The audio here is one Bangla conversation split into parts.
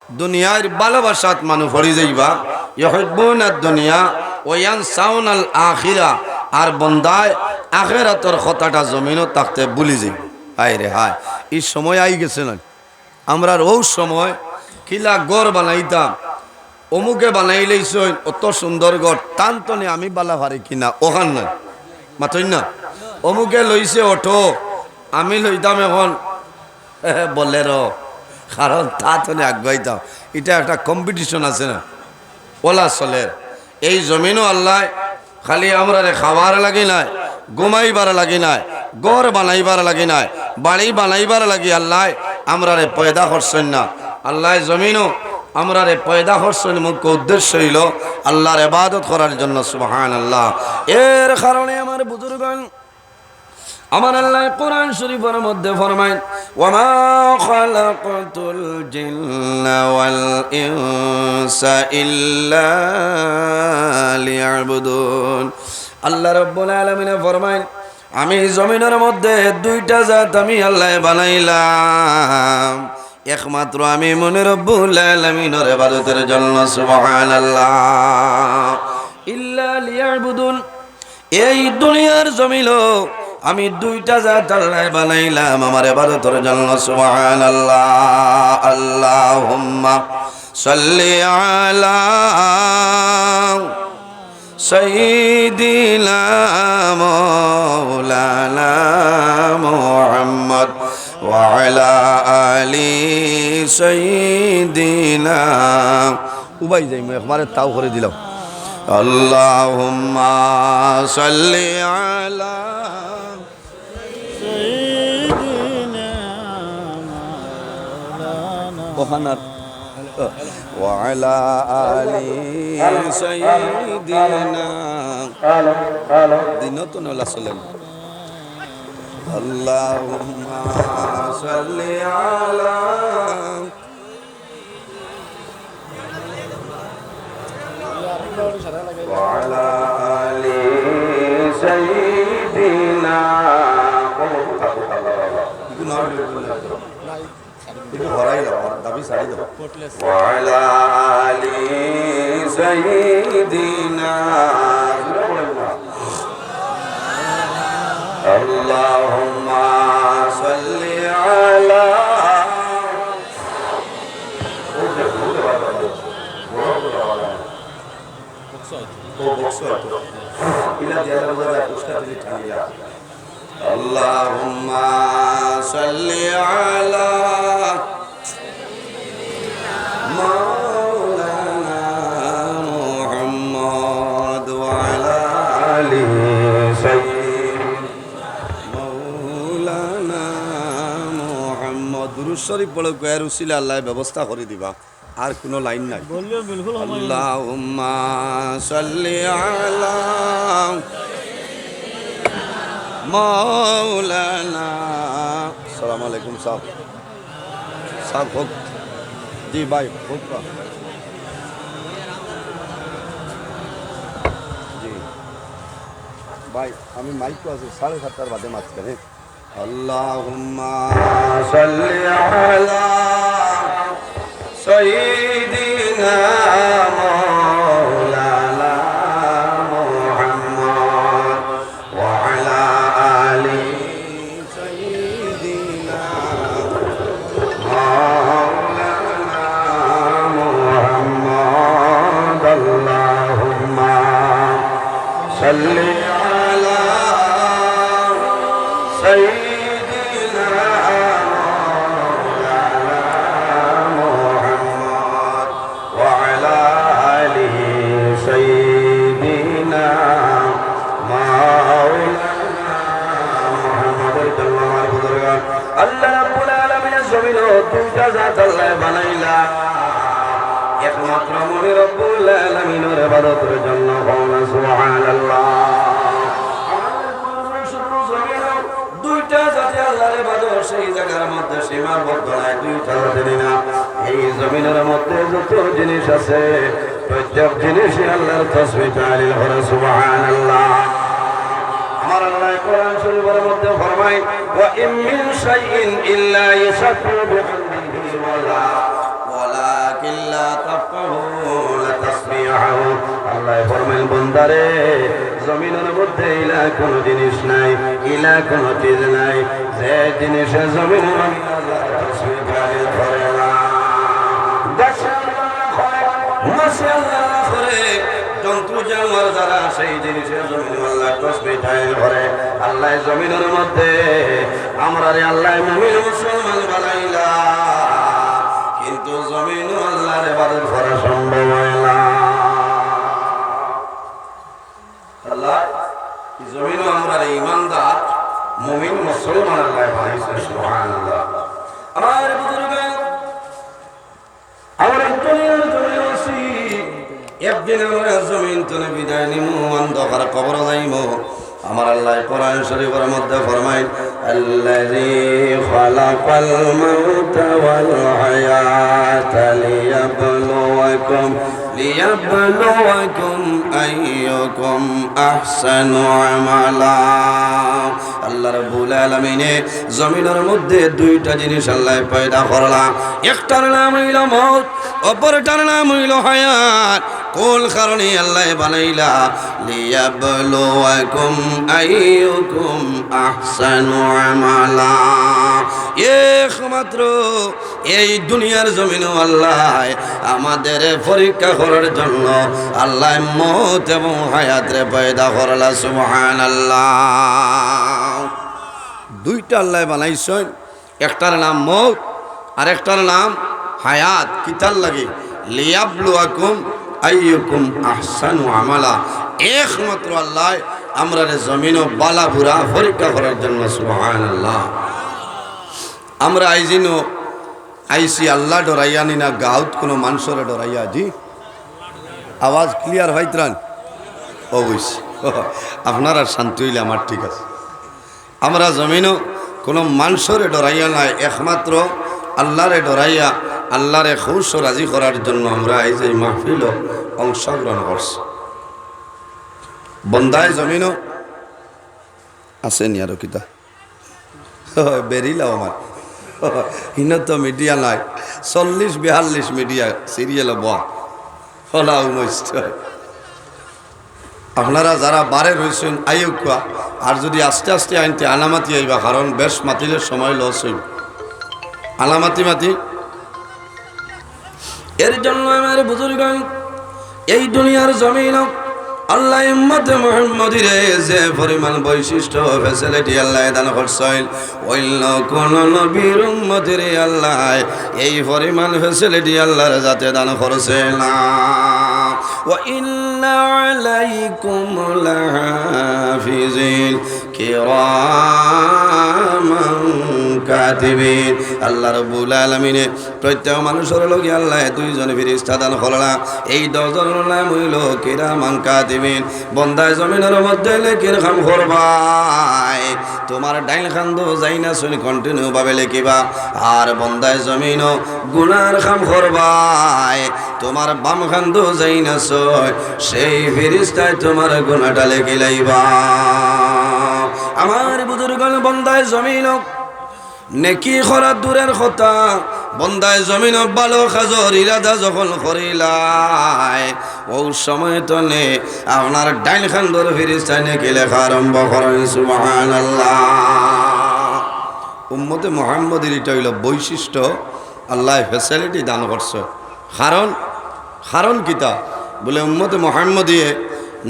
দুনিয়ার ভালোবাসাত মানুষ ভরি যাইবা ইউহিব্বুনাদ দুনিয়া ওয়া ইয়ানসাউনাল আখিরা আর বন্দায় আখিরাতের কথাটা জমিনও থাকতে ভুলি যাই হায় রে হায় এই সময় আই গেছে না আমরা ও সময় কিলা গড় বানাইতাম অমুকে বানাইলেইছই অত সুন্দর গড় টানতনে আমি বালা পারি কিনা ওখান নাই মাতই না অমুকে লইছে অটো আমি লইতাম এখন বলেরো কারণ তাতনে আগাইতাম এটা একটা কম্পিটিশন আছে না ওলা চলের এই জমিনও আল্লাহ খালি আমরা খাবার লাগি নাই ঘুমাইবার লাগি নাই গড় বানাইবার লাগি নাই বাড়ি বানাইবার লাগি আল্লাহ আমরা পয়দা করছেন না আল্লাহ জমিনও আমরা পয়দা করছেন মুখ্য উদ্দেশ্য হইল আল্লাহর ইবাদত করার জন্য সুবহানাল্লাহ এর কারণে আমার বুজুর্গগণ আমার আল্লাহ কোরআন শরীফের মধ্যে ফরমায় ওয়ামা খালাকাতুল জিন্না ওয়াল ইনসা ইল্লা লিয়াবুদুন আল্লাহ রাব্বুল আলামিন ফরমায় আমি জমিনের মধ্যে দুইটা জাত আমি আল্লাহ বানাইলাম একমাত্র আমি মনে রব্বুল আলামিনের ইবাদতের জন্য সুবহানাল্লাহ ইল্লা লিয়াবুদুন এই দুনিয়ার জমিলো আমি দুইটা জাত আল্লাহ বানাইলাম আমার ইবাদতের জন্য সুবহানাল্লাহ আল্লাহুম্মা সাল্লি আলা সাইয়্যিদিনা মাওলানা মুহাম্মদ ওয়া আলা আলি সাইয়্যিদিনা উবাই যাই মই একবারে তাও করে দিলাম আল্লাহুম্মা সাল্লি আলা وعلى آل سيدنا دينتنا ولا سلام اللهم صل على وعلى آل سيدنا وعلى آل سيدنا اللهم صل على اللهم صل على مولانا محمد وعلى آله سيدنا مولانا محمد দুরূদ শরীফ পড়ো কয়ের উসিলা আল্লাহ ব্যবস্থা করে দিবা আর কোনো লাইন নাই আল্লাহুম্মা সাল্লি আলা মাওলানা আসসালামু আলাইকুম সাহেব সাহেব হোক জি ভাই হোক জি ভাই আমি মাইক তো আছে 7:30 বাদে মাঝখানে আল্লাহুম্মা সাল্লি আলা সাইয়্যিদিনা মাওলানা মুহাম্মদ ওয়া আলা আলি সাইয়্যিদিনা মাওলানা মুহাম্মদ আল্লাহুম্মা সাল্লি আলা সাইয়্যিদিনা আল্লাহ রাব্বুল আলামিনের জমিনে দুইটা জাত আল্লাহ বানাইলা একমাত্র মনে রব্বুল আলামিনের ইবাদতের জন্য বলা সুবহানাল্লাহ দুইটা জাতি আল্লাহর ইবাদত সেই জায়গার মধ্যে সীমাবদ্ধ নাই দুইটা জাতি না এই জমিনের মধ্যে যত জিনিস আছে প্রত্যেক জিনিসই আল্লাহর তাসবিহ তাহলিল করে সুবহানাল্লাহ আমার আল্লাহ কোরআন শরীফের মধ্যে ফরমায় ওয়া ইম মিন শাইইন ইল্লা ইউসাব্বিহু বিহামদিহি ওয়ালাকিন ফরমাইল বন্দারে জমিনের মধ্যে ইলা কোনো জিনিস নাই, ইলা কোনো চিজ নাই যে জিনিসের জমিনের মধ্যে তসবিহ গায়ে ধরে না। জন্তু জানোয়ার যারা সেই জিনিসের জমিন আল্লাহ তসবিহ গায়ে ধরে। আল্লাহ জমিনের মধ্যে আমরা রে আল্লাহ মুমিন মুসলমান বানাইলা, কিন্তু জমিন আল্লাহর ইবাদত করা সম্ভব হয় না। আল্লাহ জমিন আমরা ঈমানদার মুমিন মুসলমান আল্লাহ বানাইছে। সুবহানাল্লাহ। আমার বুজুর্গ আমরা দুনিয়ার জমিন আছি, একদিন আমরা জমিন থেকে বিদায় নিমু, অন্ধকার কবর যাইমু। আমার আল্লাহ কোরআন শরীফের মধ্যে ফরমায় আল্লাযী খালাকাল মাউতা ওয়াল হায়াতা লিয়াবলুয়াকুম আইয়ুকুম আহসানু আমালা। আল্লাহ রাব্বুল আলামিন জমিনের মধ্যে দুইটা জিনিস আল্লাহ পয়দা করলা, একটার নাম হইল মউত, অপরটার নাম হইল হায়াত। কোন কারণে আল্লাহ বানাইলা? লিয়াবলুয়াকুম আইয়ুকুম আহসানু আমালা। একমাত্র এই দুনিয়ার জমিনে আল্লাহ আমাদের পরীক্ষা করার জন্য আল্লাহ মউত এবং হায়াতরে পয়দা করলা। সুবহানাল্লাহ। দুইটা আল্লাহ বানাইছেন, একটার নাম মউত আর একটার নাম হায়াত। কিতার লাগে? লিয়াবলুয়াকুম আইয়ুকুম আহসানু আমালা। একমাত্র আল্লাহ আমরা জমিন ও বালা বুড়া পরীক্ষা করার জন্য। সুবহানাল্লাহ। আমরা আইজিনো আইসি আল্লাহ ডরাইয়া নি না গাউত কোনো মানুষের ডরাইয়া? জি, আওয়াজ ক্লিয়ার হইত্রান? অবশ্যই আপনারা শান্ত হইলে আমার ঠিক আছে। আমরা জমিনও কোনো মানুষের ডরাইয়া নাই, একমাত্র আল্লাহরে ডরাইয়া আল্লাহরে খুশ রাজি করার জন্য আমরা এই যে মাহফিল অংশগ্রহণ করছি। বন্দায় জমিনও আসেনি আরো কিতা বেরিলাও আমার হিন তো মিডিয়া নাই, 40-42 মিডিয়া সিরিয়াল বলা উমস্ত। আপনারা যারা বারে রয়েছেন আইয়ুকা, আর যদি আস্তে আস্তে আইনতে আলামাতি আইবা, কারণ বেশ মাতিলের সময় লস হইব। আলামাতি মাতি এর জন্য আমার বুজুর্গ এই দুনিয়ার জমিন আল্লাহ উম্মতে মুহাম্মদীরে যে পরিমাণ বৈশিষ্ট্য ফ্যাসিলিটি আল্লাহ দান করছেন, অন্য কোন নবীর উম্মতের আল্লাহ এই পরিমাণ ফ্যাসিলিটি আল্লাহর যাতে দান করছে না। ওয়া ইন্না আলাইকুম লাহাফিজিন কিরামান কাতিবিন। আল্লাহ রাব্বুল আলামিন প্রত্যেক মানুষের লগে আল্লাহ দুইজন ফেরেশতা দান করলা। এই 10 জনের নাম হইল কিরামান কাতিবিন। বন্দায় জমিনের মধ্যে লেখির কাম করবাই, তোমার ডাইল খান্দো যাই না শুনি কন্টিনিউ ভাবে লেখিবা। আর বন্দায় জমিন গুনার কাম করবাই, তোমার বাম খান্দো যাই না সয় সেই ফেরেশতায় তোমার গুনাহটা লেখি লাইবা। আমার বুজুর্গ বন্দায় জমিন নেকি করা দূরের কথা, বন্দায় জমিন ভালো কাজর ইরাদা যখন করিলাই ও সময় তো নে আপনার ডাইল খান্দর ফেরেশতায় নেকি লেখা আরম্ভ করেন। সুবহানাল্লাহ। উম্মতে মুহাম্মদের এটা হইল বৈশিষ্ট্য, আল্লাহ ফ্যাসিলিটি দান করছে। কারণ কিতা বলে উম্মতে মুহাম্মদিয়ে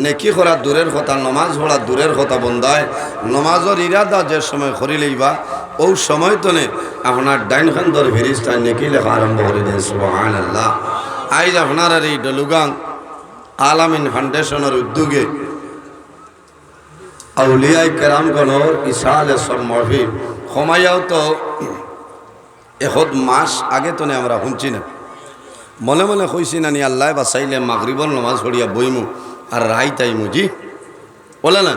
নেকি করা দূরের কথা, নমাজ পড়া দূরের কথা, বন্দায় নমাজের ইরাদা যে সময় করি লইবা ও সময় তো নে আপনার ডাইন খান্দর ফেরেশতায় নেকি লেখা আরম্ভ করে দেন। সুবহানাল্লাহ। আইজ আপনার এই ডলুগাং আলামিন ফাউন্ডেশনের উদ্যোগে আউলিয়ায়ে কেরামগণর ইসালে সব মাহফিল সময়ও তো এখদ মাস আগে তো আমরা শুনছি না, মনে মনে কইছি না নি আল্লাহ বাঁচাইলে মাগরিবর নমাজ পড়িয়া বইমু আর রাই তাইমু। জি বলে না,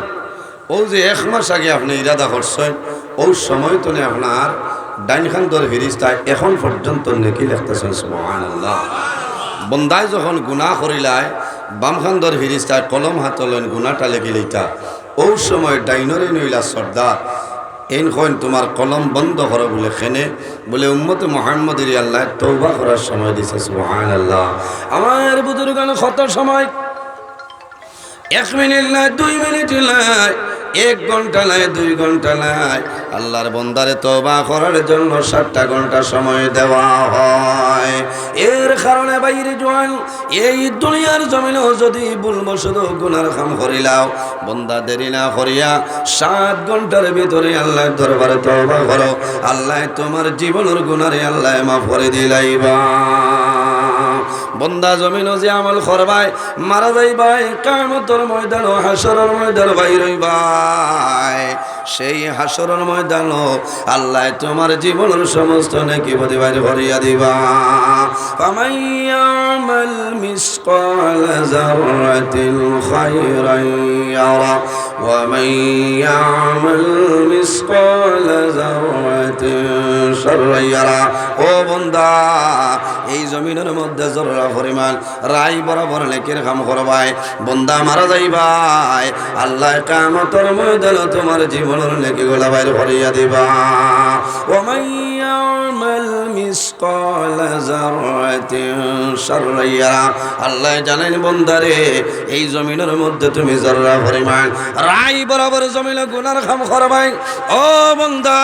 ও যে 1 মাস আগে আপনি ইরাদা করছেন ও সময় তো আপনার ডাইন খান্দর ফেরেশতায় এখন পর্যন্ত নেকি লিখতেছেন। সুবহানাল্লাহ। বন্দায় যখন গুনাহ করিলায় বাম খান্দর ফেরেশতায় কলম হাতে লইন গুনাহটা লেখি লইতা, ও সময় ডাইনরে নইলা সর্দার এই কইন তোমার কলম বন্ধ করো বলে খেনে বলে উম্মতে মুহাম্মদের আল্লাহ তওবা করার সময় দিছে। সুবহানাল্লাহ। আমার বুজুর্গান কত সময় 1 মিনিট নাই, 2 মিনিট নাই, 1 ঘন্টা নাই, 2 ঘন্টা নাই, আল্লাহর বান্দারে তওবা করার জন্য 7টা ঘন্টা সময় দেওয়া হয়। এর কারণে বাইরে জোয়ান এই দুনিয়ার জমিনেও যদি ভুলবশত গুনার কাম করিলাও, বান্দা দেরি না করিয়া 7 ঘন্টার ভিতরে আল্লাহর দরবারে তওবা করো, আল্লাহ তোমার জীবনের গুনারে আল্লাহ মাফ করে দিলাইবা। বন্দা জমিনও যে আমল করবাই, মারা যাইবাই, কিয়ামতের ময়দান ও হাসরের ময়দান বাইর হইবাই। সেই হাসরের ময়দান আল্লাহ তোমার জীবনের সমস্ত নেকি প্রতিবার ভরিয়া দিবা। ফামান ইয়ামাল মিসকাল যাররাতিন খায়রান ইয়ারা ওয়া মান ইয়ামাল মিসকাল যাররাতিন শাররান ইয়ারা। ও বান্দা, এই জমিনের মধ্যে জররা পরিমাণ রাই বরাবর নেকির কাম করবাই, বান্দা মারা যাইবাই, আল্লাহ কিয়ামতের ময়দানে তোমার জীবনের নেকিগুলা বাইর করিয়া দিবা। ওয়া মান ইয়ামাল মিসকাল যাররাতিন শাররান ইয়ারা। আল্লাহ জানেন বান্দারে, এই জমিনের মধ্যে তুমি জররা পরিমাণ রাই বরাবর জমিনে গুনার কাম করবাই। ও বান্দা,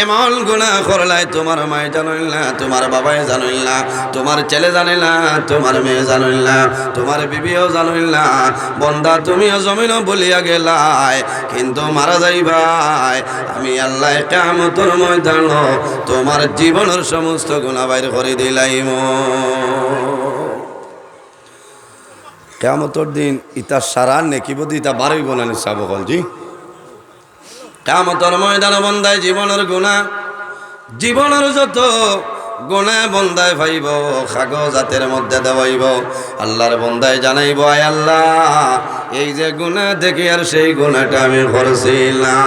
এমন গুনাহ করলাই তোমার মাই জানিল না, তোমার বাবাই জানিল না, তোমার ছেলে জানিল না, তোমার মেয়ে জানিল না, তোমার বিবিও জানিল না, বান্দা তুমিও জমিনও বলিয়া গেলাই, কিন্তু মারা যাইবাই, আমি আল্লাহ কিয়ামতের ময়দান তোমার জীবনের সমস্ত গুনাহ বাইর করে দিলাইম। কিয়ামতের দিন ইতা সারা নেকি বদি ইতা বারই বনানি সাবকল জি। কিয়ামতের ময়দান বান্দায় জীবনের গুনাহ, জীবনের যত গুনাহ বন্দায় পাইব, কাগজ হাতের মধ্যে দেওয়াইব, আল্লাহর বন্দায় জানাইব, আয় আল্লাহ, এই যে গুনাহ দেখি আর সেই গুনাহটা আমি করছিলাম,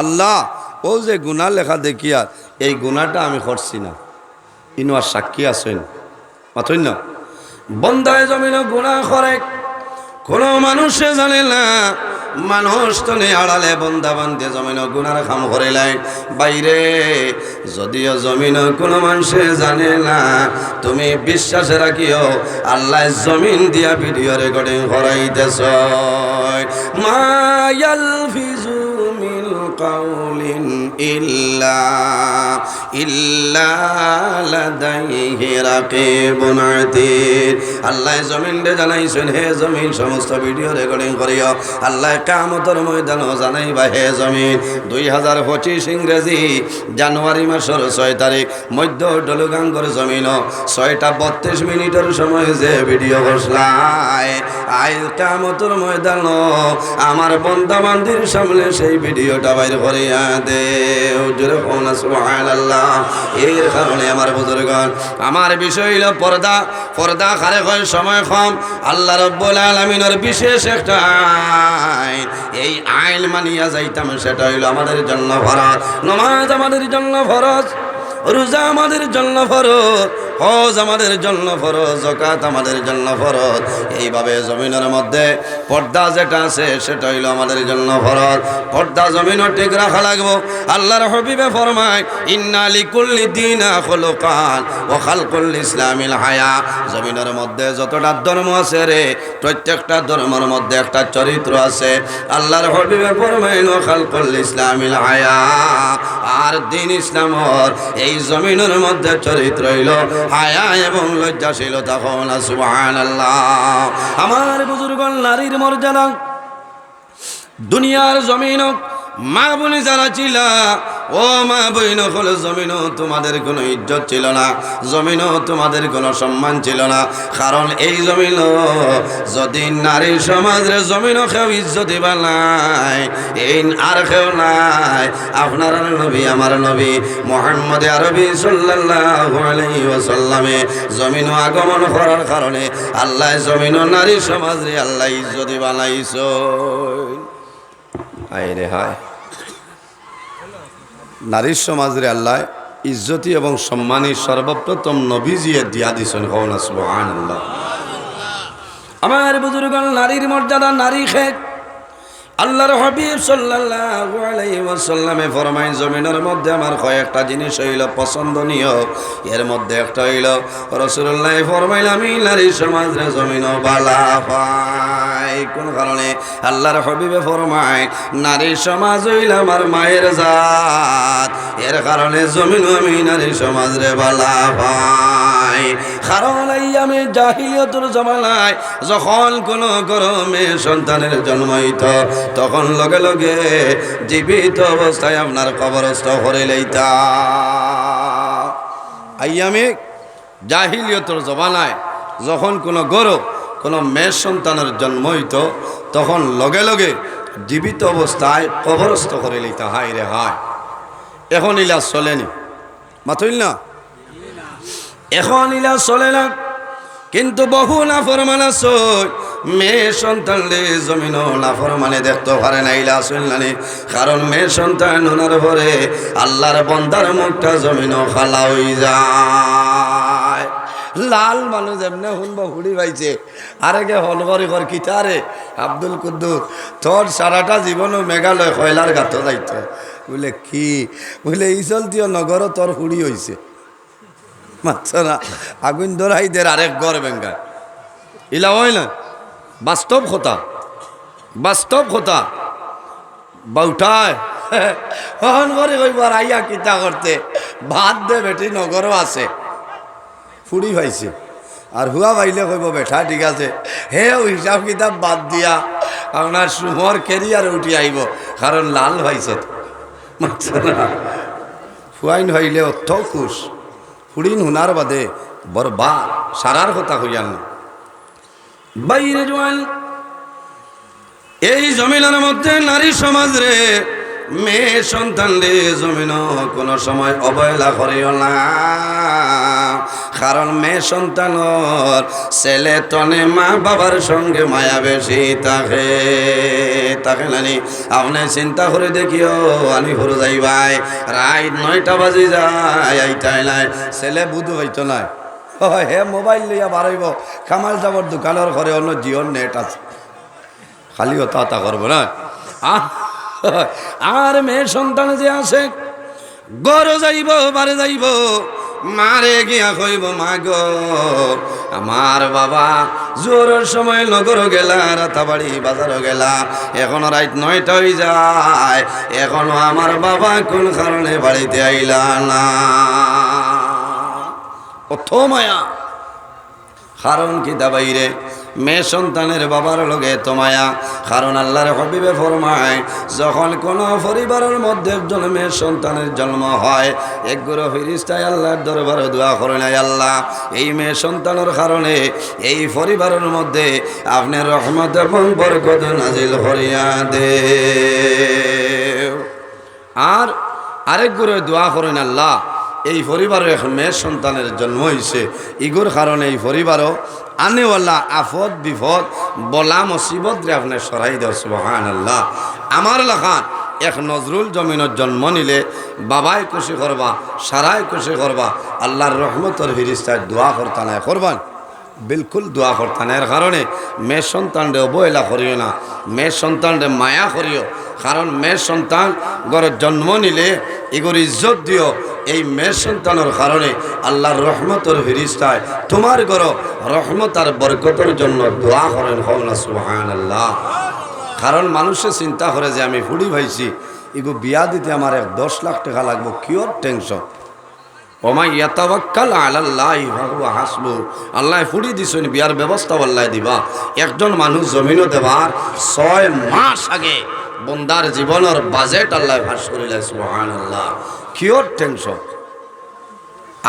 আল্লাহ ও যে গুনাহ লেখা দেখি আর এই গুনাহটা আমি করছি না, ইনো আর সাক্ষী আছেন মাথইন না। বন্দায় জমিনে গুনাহ করে কোনো মানুষে জানে না, মানুষ তো নেই আড়ালে বন্দা বান্ধে জমিন গুনার কাম করিলাই বাইরে, যদিও জমিন কোনো মানুষে জানে না, তুমি বিশ্বাসে রাখিও আল্লাহ জমিন দিয়া ভিডিও রেকর্ডিং করাইতেছ। মা ইয়ালফিজু মিন কাউলিন ইল্লা লাদাইহি রাকিবুন আতীদ। আল্লাহ জমিন রে জানাইছেন, হে জমিন সমস্ত ভিডিও রেকর্ডিং করিও, আল্লাহ কিয়ামতের ময়দান জানাইবা, হে জমিন 2025 ইংরেজি জানুয়ারি মাসের 6 তারিখ মধ্য ডলুগাঙ্গর জমিন 6টা 32 মিনিটের সময় যে ভিডিও বসলাই, আজ কিয়ামতের ময়দান আমার বান্দা বান্দির সামনে সেই ভিডিওটা বাইর করিয়া দে। জোরে বলুন সুবহানাল্লাহ। এর কারণে আমার বুজুর্গণ, আমার বিষয় হলো পর্দা। পর্দা কারে হয় সময় কম, আল্লাহ রাব্বুল আলামিনের বিশেষ একটা আইন, এই আইন মানিয়া যাইতাম, সেটা হইল আমাদের জন্য ফরজ। নামাজ আমাদের জন্য ফরজ, রোজা আমাদের জন্য ফরজ, হজ আমাদের জন্য ফরজ, যাকাত আমাদের জন্য ফরজ। এইভাবে জমিনের মধ্যে পর্দা যেটা আছে সেটা হইল আমাদের জন্য ফরজ। পর্দা জমিনও ঠিক রাখা লাগবো। আল্লাহর হাবিবে ফরমায়, ইন্না লিকুল্লি দীনা খুলুকান ওয়া খালকুল ইসলামিল হায়া। জমিনের মধ্যে যতটা ধর্ম আছে রে, প্রত্যেকটা ধর্মের মধ্যে একটা চরিত্র আছে। আল্লাহর হাবিবে ফরমায়, ওয়া খালকুল ইসলামিল হায়া। আর দ্বীন ইসলামর এই জমিনের মধ্যে চরিত্র হইল হায়া এবং লজ্জাশীলতা। কওনা সুবহানাল্লাহ। আমার বুজুর্গ, নারীর মর্যাদা দুনিয়ার জমিন, মা বোনে যারা ছিল, ও মা বইন হলো, জমিনও তোমাদের কোনো ইজ্জত ছিল না, জমিনও তোমাদের কোনো সম্মান ছিল না। কারণ এই জমিন যদি নারী সমাজের জমিনও কেউ ইজ্জত দিবা নাই, এই আর কেউ নাই, আপনার নবী আমার নবী মুহাম্মদ আরবি সাল্লাল্লাহু আলাইহি ওয়াসাল্লামে জমিনও আগমন করার কারণে আল্লাহ জমিনও নারী সমাজে আল্লাহ ইজ্জত বানাইছো। হায় রে হায়, নারীর সমাজে আল্লাহ ইজ্জতি এবং সম্মানী সর্বপ্রথম নবীজিয়ে দিয়া দিছেন। কওনা সুবহানাল্লাহ। আমার বুজুর্গ, নারীর মর্যাদা, নারী খেক আল্লাহর হাবিব সাল্লাল্লাহু আলাইহি ওয়াসাল্লামে ফরমায় জমিনের মধ্যে আমার কয়েকটা জিনিস হইল পছন্দনীয়, এর মধ্যে একটা হইল রাসূলুল্লাহ ফরমাইল আমি নারী সমাজে জমিনও বালা পাই। কোন কারণে? আল্লাহর হাবিবে ফরমায় নারী সমাজ হইল আমার মায়ের জাত, এর কারণে জমিনও আমি নারী সমাজে বালা পাই। কারণ আমি জাহিলিয়াতুল জামানায় যখন কোন গরমে সন্তানের জন্ম হইত তখন লগে লগে জীবিত অবস্থায় আপনার কবরস্থ করে লইতা। আমি জাহিলিয়াতুল জামানায় যখন কোনো গরম কোনো মেয়ে সন্তানের জন্ম হইত তখন লগে লগে জীবিত অবস্থায় কবরস্থ করে লইতা। হায় রে হায়, এখন ইলা চলেনি, মাথইল না, এখন ইলা চলে না। কিন্তু বহু নাফরমান আছে মেয়ে সন্তান রে জমিন নাফরমানে দেখতে পারে না, ইলা চললানি। কারণ মেয়ে সন্তান ওনার পরে আল্লাহর বন্দার মুখটা জমিন খালা হয়ে যায়। লাল মানুষ এমনি শুনবো হুড়ি পাইছে আরেকে হল করে কর কিতারে আব্দুল কুদ্দুস তোর সারাটা জীবনও মেঘালয় কয়লার গাত যাইত। বলে কি? বলে এই চলতিও নগর তোর হুড়ি হয়েছে মাত্রা আগুন ধরাই দের আরেক গড় বেঙ্গা ইলা হয় না। বাস্তব কথা, বাস্তব কথা বউঠায় হন করে কইবার আইয়া কিতা করতে ভাত দে বেটি নগরও আছে ফুড়ি পাইছে। আর হুয়া পাইলে কইব বেঠা ঠিক আছে হে হিসাব কিতাব বাদ দিয়া আপনার সুমর কেরিয়ার উঠি আইব, কারণ লাল পাইছে ফুয়াইন হইলে অর্থ খুশ ফুড়িন হুনার বাদে বরবাদ সারার কথা কইয়ান না। বাইরে জোয়ান এই জমিনের মধ্যে নারী সমাজ রে মেয়ে সন্তান রে জমিন কোনো সময় অবহেলা করিও না। কারণ মেয়ে সন্তানর ছেলে তনে মা বাবার সঙ্গে মায়া বেশি তাকে নানি আপনি চিন্তা করে দেখিও আনি ঘুরে যাইবাই রাত 9টা বাজে যায় আইটাই নাই ছেলে বুধু হইতো নাই হে মোবাইল লইয়া বাড়াইব কামাল যাবর দোকানের ঘরে অন্য জিওর নেট আছে খালি হতা করবো না। আর মেয়ে সন্তান যে আছে গড় যাইব বারে যাইব মারে গিয়া কইব মা গো আমার বাবা জোরের সময় নগর গেলা রাতাবাড়ি বাজার গেলা এখনো রাত 9টা হয়ে যায় এখনো আমার বাবা কোন কারণে বাড়িতে আইলা না। অথ মায়া কারণ কি দাবাইরে মেয়ে সন্তানের বাবার লগে তো মায়া। কারণ আল্লাহর হাবিবে ফরমায় যখন কোনো পরিবারের মধ্যে একজন মেয়ে সন্তানের জন্ম হয় একগুলো ফেরেশতায় আল্লাহর দরবারে দোয়া করে নাই আল্লাহ এই মেয়ে সন্তানের কারণে এই পরিবারের মধ্যে আপনি রহমত এবং বরকত নাজিল করিয়া দে। আর আরেক গুরু দোয়া করেন আল্লাহ এই পরিবারও এখন মেয়ের সন্তানের জন্ম হয়েছে ইগুর কারণে এই পরিবারও আনেওয়ালা আফত বিপদ বলা মুসিবত রে আপনি সরাই দেও সুবহানাল্লাহ। আমার লাখান এক নজরুল জমিনের জন্ম নিলে বাবাই খুশি করবা সারাই খুশি করবা আল্লাহর রহমতের ফিরিস্তায় দোয়া করতা না করবান বিলকুল দোয়া করতা না। এর কারণে মেয়ের সন্তানরে অবহেলা করিও না, মেয়ের সন্তানরে মায়া করিও। কারণ মেয়ের সন্তান ঘরের জন্ম নিলে এগুর ইজ্জত দিও। এই মেয়ের সন্তানের কারণে আল্লাহর রহমতের ফিরিস্তায় তোমার ঘর রহমত আর বরকতের জন্য দোয়া করেন হও না সুবহানাল্লাহ। কারণ মানুষে চিন্তা করে যে আমি ফুড়ি ভাইছি এগো বিয়া দিতে আমার 10 লাখ টাকা লাগবো, কিওর টেনশন। ওমাই ইয়াতাওয়াক্কাল আলাল্লাহি ফাহুয়া হাসবু। আল্লাহ ফুড়ি দিছেন বিয়ার ব্যবস্থা আল্লাহ দিবা। একজন মানুষ জমিনও দেবার 6 মাস আগে বন্দার জীবনের বাজেট আল্লাহ ফাঁস করিলে সুবহানাল্লাহ। Cure tension.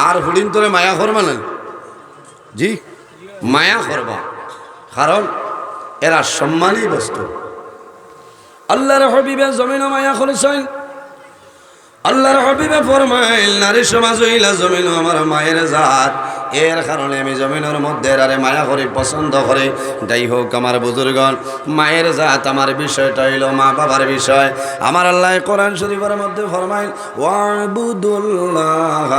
আর ফুড়িন তোরে মায়া করবা না জি মায়া করবা, কারণ এরা সম্মানী বস্তু। আল্লাহর হাবিবে জমিন মায়া করেছেন। আল্লাহর হাবিবে ফরমাইল নারী সমাজ হইলা জমিন আমার মায়ের জাত, এর কারণে আমি জমিনের মধ্যে আরে মায়া করি, পছন্দ করে। যাই হোক আমার বুজুর্গণ, মায়ের জাত আমার বিষয়টা হইল মা বাবার বিষয়। আমার আল্লাহ কোরআন শরীফের মধ্যে ফরমায় ওয়াবুদুল্লাহ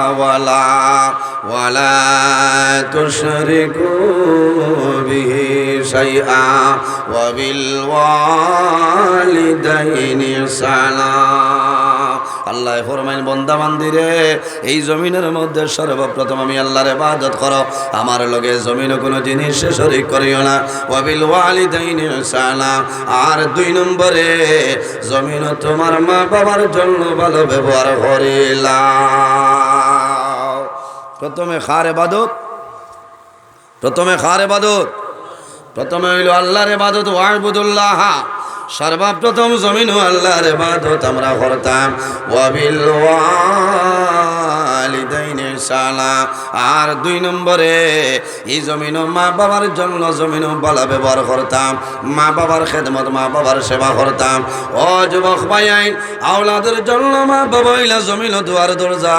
ওয়ালা তুশরিকু বিহি শাইআ ওয়া বিল ওয়ালিদাইনি ইহসানা। আল্লাহ ফরমাইন বান্দা বান্দিরে, এই জমিনের মধ্যে সর্বপ্রথম আমি আল্লাহর ইবাদত করো, আমার লগে জমিনে কোনো জিনিস শরীক করিও না। ওয়া বিল ওয়ালিদাইনি ইহসানা, আর 2 নম্বরে জমিন তোমার মা বাবার জন্য ভালো ব্যবহার করিলা। প্রথমে কার ইবাদত? প্রথমে হইল আল্লাহর ইবাদত। ওয়াবুদুল্লাহ, সর্বপ্রথম জমিন আল্লাহর ইবাদত আমরা করতাম। ওয়া বিল ওয়ালিদাইনি ইহসানা, আর 2 নম্বরে এই জমিন মা বাবার জন্য জমিন ভালো ব্যবহার করতাম, মা বাবার খেদমত, মা বাবার সেবা করতাম। ও যুবক ভাই, আওলাদের জন্য মা বাবা হইলা জমিন দুয়ার দরজা।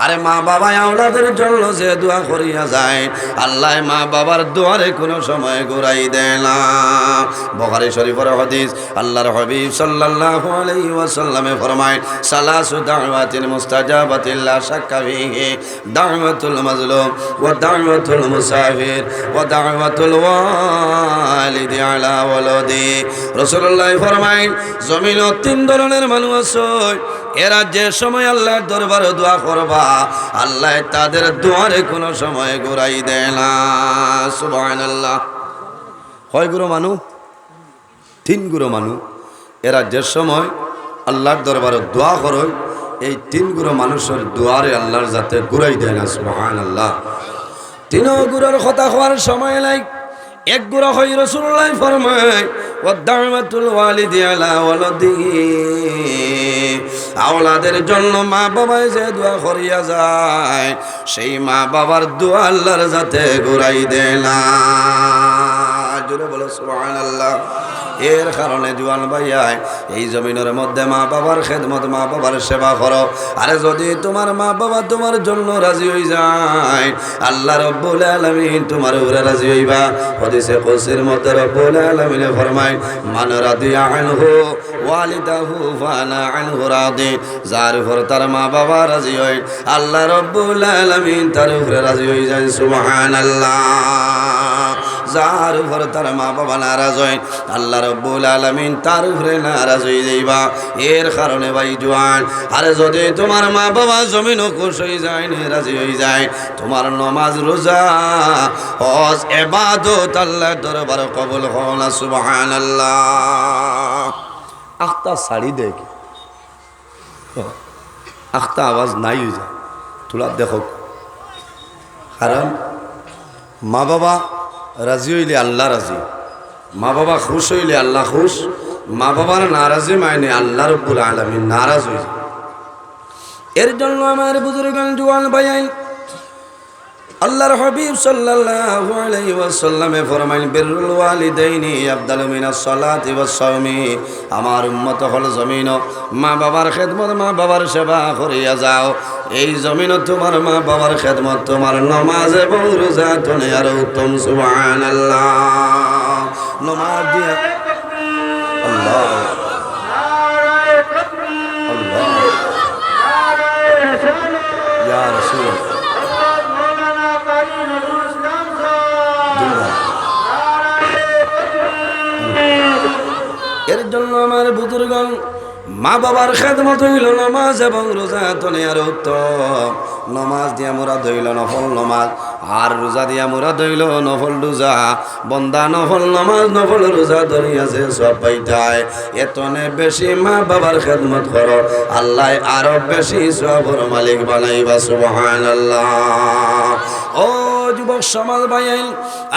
আরে মা বাবা আওলাদের জন্য যে দোয়া করিয়া যায়, আল্লাহ মা বাবার দুয়ারে কোনো সময় ঘুরাই দেয় না। বুখারী শরীফের হাদিস, আল্লাহর হাবিব সাল্লাল্লাহু আলাইহি ওয়াসাল্লামে ফরমায় সালাসু দাওয়াতিল মুস্তাজাবাতিল লা শাক্কা ফিহি দাওয়াতুল মাজলুম ওয়া দাওয়াতুল মুসাফির ওয়া দাওয়াতুল ওয়ালিদি আলা ওয়ালাদি। রাসূলুল্লাহ ফরমায় জমিন 3 ধরনের মানুষ আছে, এরা যে সময় আল্লাহর দরবারে দোয়া করবা, আল্লাহ তাদের দোয়ারে কোনো সময় ঘুরাই দেয় না। সুবহানাল্লাহ। কয় গুরু মানুষ? 3 গুরু মানুষ, এরা যে সময় আল্লাহর দরবারে দোয়া করে, এই 3 গুরু মানুষের দোয়ারে আল্লাহর যাতে ঘুরাই দেয় না। সুবহানাল্লাহ। 3 গুরুর কথা হওয়ার সময় নাই। 1 গুরু হয় রাসূলুল্লাহ ফরমায় ওয়াদাওয়াতুল ওয়ালিদি আলা ওয়ালাদিহি, আওলাদের জন্য মা বাবায় যে দোয়া করিয়া যায়, সেই মা বাবার দোয়া আল্লাহর যাতে ঘুরাই দেয় না। জোরে বলো সুবহানাল্লাহ। এর কারণে জোয়ান ভাইয়াই, এই জমিনের মধ্যে মা বাবার খেদমত, মা বাবার সেবা করো। আরে যদি তোমার মা বাবা তোমার জন্য রাজি হয়ে যায়, আল্লাহ রব্বুল আলামিন তোমার উপরে রাজি হইবা। হাদিসে কুদসির মধ্যে রব্বুল আলামিন ফরমায় মান রাদিয়া আনহু ওয়ালিদাহু ফানা আনহু রাদি। যার উপর তার মা বাবা রাজি হয়, আল্লাহ রব্বুল আলামিন তার উপরে রাজি হয়ে যায়। সুবহানাল্লাহ। যার উপর তার মা বাবা নারাজ হয়, আল্লাহ রব্বুল আলামিন তার উপরে নারাজ হয়ে যাইবা। এর কারণে ভাই জওয়ান, আরে যদি তোমার মা বাবা জমিনও খুশ হয়ে যায়, রাজি হয়ে যায়, তোমার নামাজ রোজা হজ ইবাদত আল্লাহর দরবারে কবুল হয় না। সুবহানাল্লাহ। আখতা সাড়ি দেখ, আখতা আওয়াজ নাই হয়ে যায়, তোলা দেখো। কারণ মা বাবা রাজি হইলে আল্লাহ রাজি, মা বাবা খুশ হইলে আল্লাহ খুশ, মা বাবার নারাজি মাইনে আল্লাহ রব্বুল আলামিন নারাজ হয়ে যায়। এর জন্য আমার বুজুর্গান জওয়ান ভাইয়াই, আল্লাহর হাবিব সাল্লাল্লাহু আলাইহি ওয়াসাল্লামে ফরমাইন বিররুল ওয়ালিদাইনি আফদালু মিনাস সালাতি ওয়াস সাওমি। আমার উম্মত হল জমিন মা বাবার খেদমত, মা বাবার সেবা করিয়া যাও। এই জমিন তোমার মা বাবার খেদমত, তোমার নামাজ এবং রোজা তনে আর উত্তম। সুবহানাল্লাহ। নামাজ দিয়া আল্লাহ আল্লাহ ইয়া রাসূল এর জন্য আমার বুজুর্গণ, মা বাবার খেদমত হইল নামাজ এবং রোজা তনে আর উত্তম। নামাজ দিয়া মুরাদ হইল নফল নামাজ, আর রোজা দিয়া মুরাদ হইল নফল রোজা। বন্দা নফল নামাজ নফল রোজা ধরিয়াছে সব পাইতায়। এতনে বেশি মা বাবার খেদমত করো, আল্লাহ আরো বেশি সবর মালিক বানাইবা। সুবহানাল্লাহ। ও যুবক সমাজ ভাইয়াই,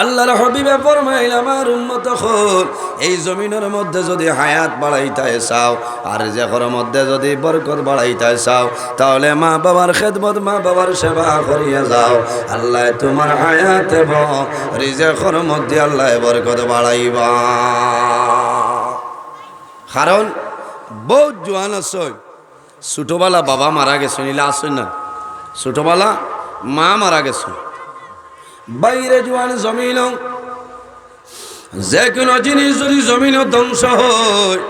আল্লাহর হাবিবে ফরমাইল আমার উম্মত হল, এই জমিনের মধ্যে যদি হায়াত বাড়াইতে চাও, আর জেখর মধ্যে যদি বরকত বাড়াইতে চাও, তাহলে মা বাবার খেদমত, মা বাবার সেবা করিয়া যাও। আল্লাহ তোমার হায়াত এবং রিজেকর মধ্যে আল্লাহ বরকত বাড়াইবা। কারণ বহুত জোয়ান আছে, ছোটবেলা বাবা মারা গেছে, নিলে আসেন না, ছোটবেলা মা মারা গেছে, বাইরে জোয়ান জমিন, যে কোনো জিনিস যদি জমিন ধ্বংস হয়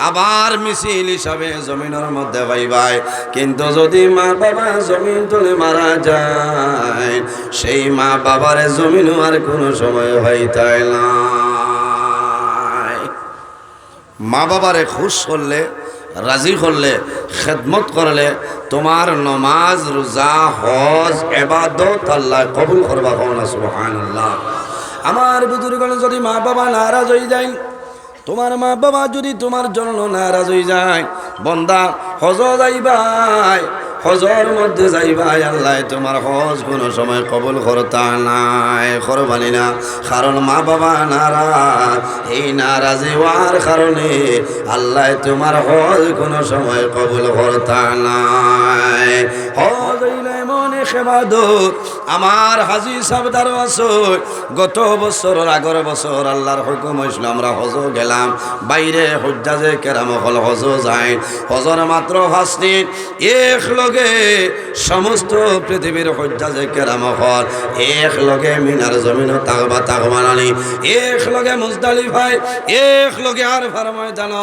আবার মিছিল হিসাবে জমিনের মধ্যে পাইবাই, কিন্তু যদি মা বাবা জমিন তুলে মারা যায় সেই মা বাবার জমিন আর কোনো সময় হইতাই না। মা বাবারে খুশ করলে, রাজি করলে, খেদমত করলে তোমার নমাজ রোজা হজ ইবাদত আল্লাহ কবুল করবা। সুবহানাল্লাহ। আমার বুজুর্গণ যদি মা বাবা নারাজ হয়ে যায়, তোমার মা বাবা যদি তোমার জন্য নারাজ হয়ে যায়, বন্দা হজ যাইবাই, হজর মধ্যে যাইবাই, আল্লাহ তোমার হজ কোনো সময় কবুল করতা নাই, করবানি না। কারণ মা বাবা নারাজ, এই নারাজি হওয়ার কারণে আল্লাহ তোমার হজ কোনো সময় কবুল করতা নাই। হজ হইলে মনে খেবাদত। আমার হাজি সাবদার বছর, গত বছর আগের বছর আল্লাহর হুকুম হয়েছিল আমরা হজ গেলাম, বাইরে হুজ্জাজে কেরাম হল হজ যায়, হজর মাত্র 5 দিন এক লগে সমস্ত পৃথিবীর হুজ্জাজে কেরাম হল এক লগে মিনার জমিন তাকবা নানি, এক লগে মুজদালিফায়, এক লগে আরফার ময়দান,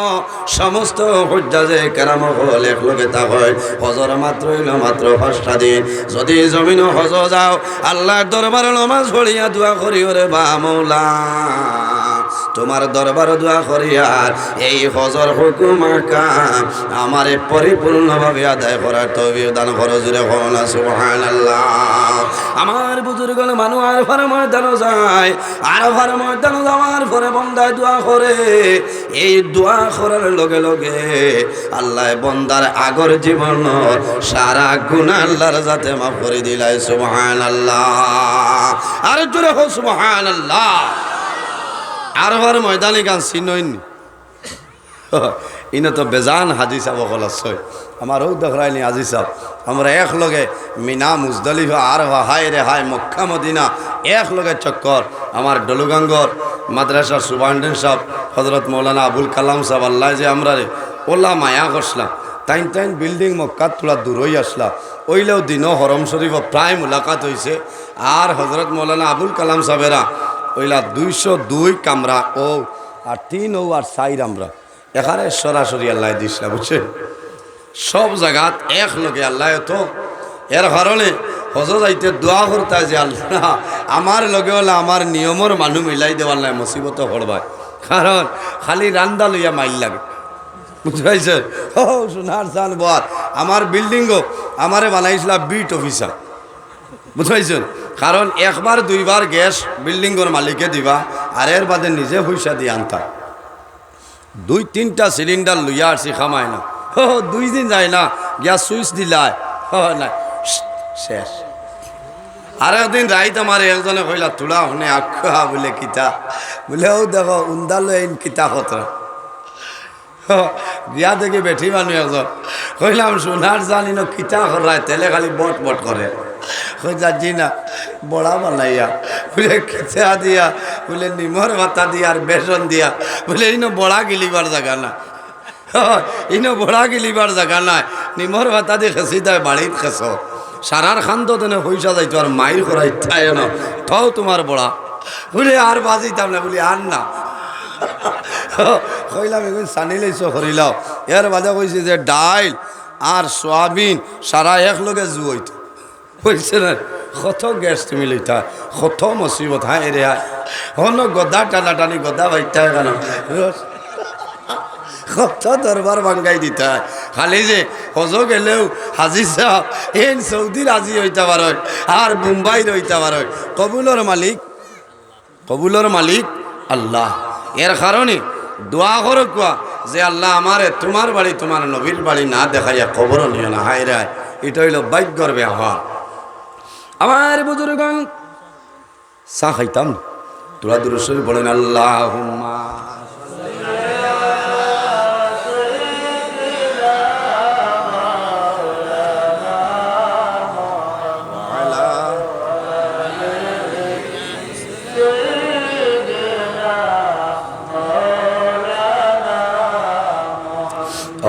সমস্ত হুজ্জাজে কেরাম হল এক লগে তাকয়। হজর মাত্র হইল মাত্র 5টা দিন। যদি জমিন হজ যাও আল্লাহর দরবার নামাজ পড়িয়া দোয়া করিও রে বা মৌলা, তোমার দরবার দোয়া করিয়ার এই হজর হুকুম কাম আমারে পরিপূর্ণভাবে আদায় করার তৌফিক দান করো। জুড়ে বলুন সুবহানাল্লাহ। আমার বুজুর্গণ মানুষ আরফার ময়দানে যায়, আরফার ময়দানে যাওয়ার পরে বন্দায় দোয়া করে, এই দোয়া করার লগে লগে আল্লাহ বন্দার আগর জীবন সারা গুনাহ আল্লাহর যাতে মাফ করে দিলাই। সুবহানাল্লাহ। আর জোরে হোক সুবহানাল্লাহ। আরফার ময়দানে গান চিনইনি, ইনো তো বেজান হাজি সাহেব হলাছয় আমার ও দেখরাইনি হাজি সাহেব, আমরা এক লগে মিনা মুজদালিফা আরফা হায় রে হায় মক্কা মদিনা এক লগে চক্কর। আমার ডলুগাঙ্গর মাদ্রাসার সুপারিনটেন্ডেন্ট সাহেব হজরত মৌলানা আবুল কালাম সাহেব আল্লাহ যে আমরা রে ওলা মায়া করছিলাম, তাইন তাইন বিল্ডিং মক্কাত তোলা দূরই আসলা, ওইলেও দিনও হরম শরীফ প্রায় মুলাকাত হয়েছে। আর হজরত মৌলানা আবুল কালাম সাহেবেরা ওইলা 202 কামরা ও আর 3 ও আর 4 আমরা এখানে সরাসরি আল্লাহ দিসলা, বুঝছেন? সব জায়গাত এক লগে আল্লাহ তো, এর কারণে হজ যাইতে দোয়া করতে যে আল্লাহ আমার লগে হলে আমার নিয়মর মানুষ মিলাই দেওয়ার নাই মুসিবত পড়বায়, কারণ খালি রান্দা লইয়া মাইল লাগে, বুঝতে পারছে? ও সোনার চান বর আমার বিল্ডিংও আমারে বানাইছিল বিট অফিসার, বুঝতে পারছেন? কারণ একবার দুইবার গ্যাস বিল্ডিংয়ের মালিকে দিবা আর এর বাদে নিজে পয়সা দিয়ে আনতা। 2-3টা সিলিন্ডার লইয়া আসছি খামায় না, 2 দিন যায় না গ্যাস সুইচ দিলায় না শেষ। আর একদিন রাইত আমার একজনে কইলা তুলা শুনে আখা বলে কিতা বলে ও দেখো উন্দাল কিতা খতরা বিয়া থেকে বেঠি মানুষ একজন কইলাম সোনার জানি না কিতা করায় তেলে খালি বট বট করে, যাচ্ছি না বড়া বানাইয়া বলে খিচা দিয়া বলে নিমর ভাতা দিয়া আর বেসন দিয়া বলে ইনো বড়া গিলিবার জায়গা না, ইনো বড়া গিলিবার জায়গা নাই, নিমর ভাতা দিয়ে খেসি দেয় বাড়িত খেস সারার খান তো তেনে পয়সা যাইতো আর মাইর করাই তাই না তাও তোমার বড়া বলে আর বাজিতাম না বলি আর না কইলাম এখন সানি লাইছ করিলাও। এর বাদে কইছে যে ডাইল আর সোয়াবিন সারা এক লগে জুইত কইছে না কত গ্যাস তুমি লইতা কত মুসিবত হ্যাঁ রে হন গদা টানা টানি গদা বাইতা কেন কত দরবার ভাঙ্গাই দিতা, খালি যে হজ গেলেও হাজি সাহেব এন সৌদির হাজি হইতে পার আর মুম্বাই রইতে পার, কবুলর মালিক আল্লাহ। এর কারণে দোয়া করো কোয়া যে আল্লাহ আমারে তোমার বাড়ি তোমার নবীর বাড়ি না দেখাইয়া খবরও নিও না, হায় রায় এটা হইল ভাগ্যর ব্যবহার। আমার বুজুর্গণ চা খাইতাম তোরা দুরুদ বলেন আল্লাহুম্মা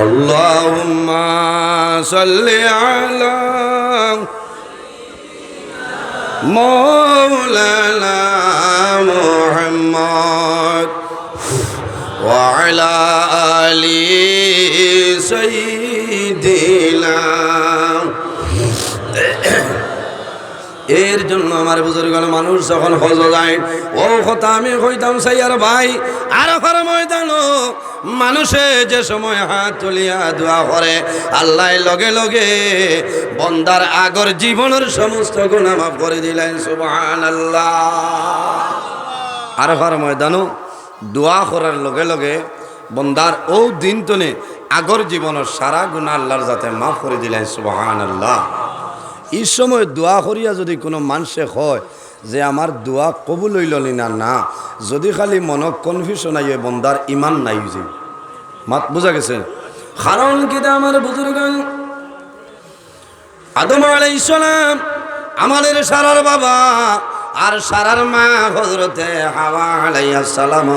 اللهم صل على مولانا محمد وعلى آل سيدنا এর জন্য আমার বুজুর্গণ মানুষ যখন হজ যায় ও কথা আমি কইতাম সাইয়ার ভাই আরাফার ময়দানও মানুষে যে সময় হাত তুলিয়া দোয়া করে আল্লাহ লগে লগে বন্দার আগর জীবনের সমস্ত গুনাহ মাফ করে দিলেন সুবহানাল্লাহ। আরাফার ময়দানও দোয়া করার লগে লগে বন্দার ও দিন তনে আগর জীবনের সারা গুনাহ আল্লাহর যাতে মাফ করে দিলেন সুবহানাল্লাহ। এই সময় দোয়া করিয়া যদি কোনো মানুষে হয় যে আমার দোয়া কবুল হইল না না, যদি খালি মনত কনফিউশন আইয়ে বন্দার ইমান নাই যে মাত বোঝা গেছে। কারণ কিতা আমার বুজুর্গান আদম আলাইহিস সালাম আমাদের সারার বাবা আর সারার মা হযরতে হাওয়া আলাইহিস সালাম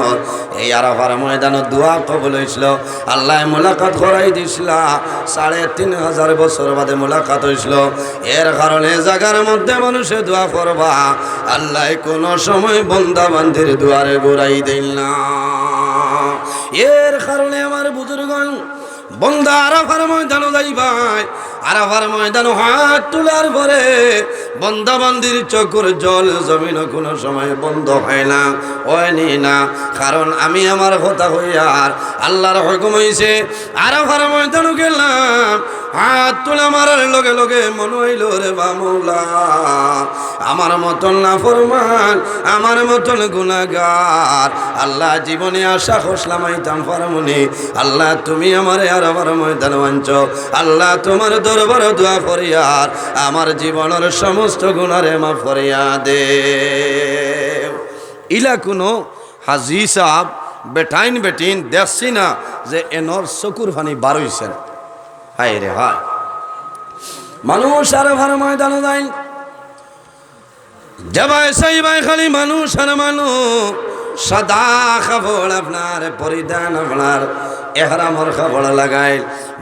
এই আরাফার ময়দানে দোয়া কবুল হইছিল। আল্লাহ মুলাকাত করাই দিছিল, ৩৫০০ বছর বাদে মুলাকাত হইছিল। এর কারণে জায়গার মধ্যে মানুষে দোয়া করবা, আল্লাহ কোন সময় বান্দা বান্দির দুয়ারে ঘুরাই দিল না। এর কারণে আমার বুজুর্গণ বন্দা আরাফার ময়দানে যাইবাই, আরাফার ময়দানে হাত তোলার পরে বন্দা বান্দির চোখের জল জমিন কোনো সময় বন্ধ হয় না, হয়নি না। কারণ আমি আমার কথা হইয়ার আল্লাহর হুকুম হইছে আরাফার ময়দানে গেলাম, হাত তোলা মারার লগে লগে মনে হইল রে বা মৌলা আমার মতন না ফরমান, আমার মতন গুনাহগার আল্লাহ জীবনে আশা খসলাম আইতাম পারমুনি। আল্লাহ তুমি আমারে আরাফার ময়দানে আনছ, আল্লাহ তোমার দরবারে দোয়া করিয়ার আমার জীবনের সমস্ত গুনারে মাফ করিয়া দে। ইলা কোনো হাজি সাহেব বেটাইন বেটিন দেখছি না যে এনর চকুর ফানি বার হইছেন। হায় রে হায়, মানুষ আরাফার ময়দানে যায় যাবাই সাইবাই খালি মানুষ আর মানুষ। সাদা কাপড় আপনার পরিধান, আপনার এহরামর কাপড় লাগাই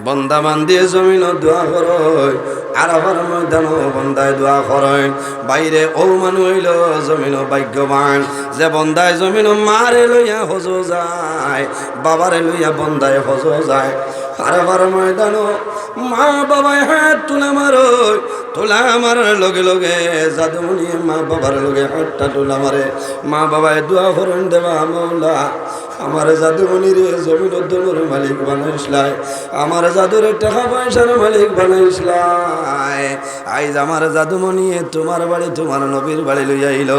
বন্দা বান্দি জমিন দোয়া করয়, আরাফার ময়দান বন্দায় দোয়া করয়। বাইরে ও মানুষ হইল জমিন ভাগ্যবান যে বন্দায় জমিন মারে লইয়া হজ যায়, বাবারে লইয়া বন্দায় হজ যায়। আরাফার ময়দান মা বাবায় হাত তুলা মারো, তোলা মারার লগে লগে জাদুমণি মা বাবার লগে হাতটা তোলা মারে। মা বাবায় দোয়া করেন দেবা মৌলা আমার জাদুমণি রে জমিন দোলর মালিক বানাইসলাই, আমার জাদুর টাকা পয়সার মালিক বানাইসলাই। আইজ আমার জাদুমণি তোমার বাড়ি তোমার নবীর বাড়ি লইয়া আইল,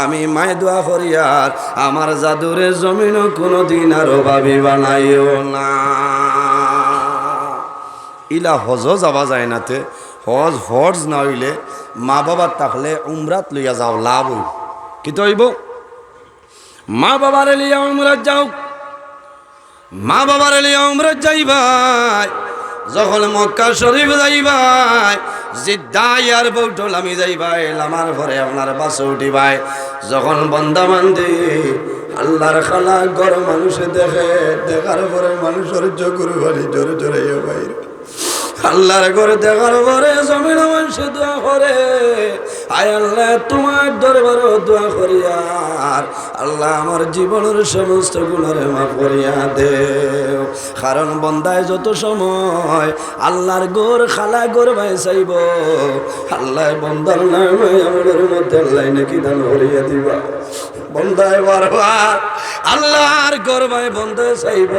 আমি মায় দোয়া করি আর আমার জাদুরে জমিন কোনোদিন আর অভাবী বানাইও না। ইলা হজ যাওয়া যায় নাতে, হজ হজ না হইলে মা বাবার থাকলে উমরাত লইয়া যাও, লাভ হইব। কি তো হইব? মা বাবার লিয়া উমরাত যাও, মা বাবার লিয়া উমরাত যাইবাই। যখন মক্কা শরীফ যাইবাই, জিদ্দা এয়ারপোর্ট লামি যাইবাই, লামার পরে আপনার বাসে উঠিবাই। যখন বন্দা বান্দি আল্লাহর খালা ঘর মানুষে দেখে, দেখার পরে মানুষের চোখের বাড়ি জোরে জোরে বাইর আল্লাহর ঘরে দেখার পরে জমিন মানুষে দোয়া করে, আয় আল্লাহ তোমার দরবারও দোয়া করিয়া আল্লাহ আমার জীবনের সমস্ত গুণারে মাফ করিয়া দেও। কারণ বন্দায় যত সময় আল্লাহর গোর খালা গোর ভাই চাইব, আল্লাহ বন্দার নামে আমাদের মধ্যে আল্লাহ নাকি দান করিয়া দিবা। বন্দায় বারবার আল্লাহর গোর ভাই বন্দায় চাইব,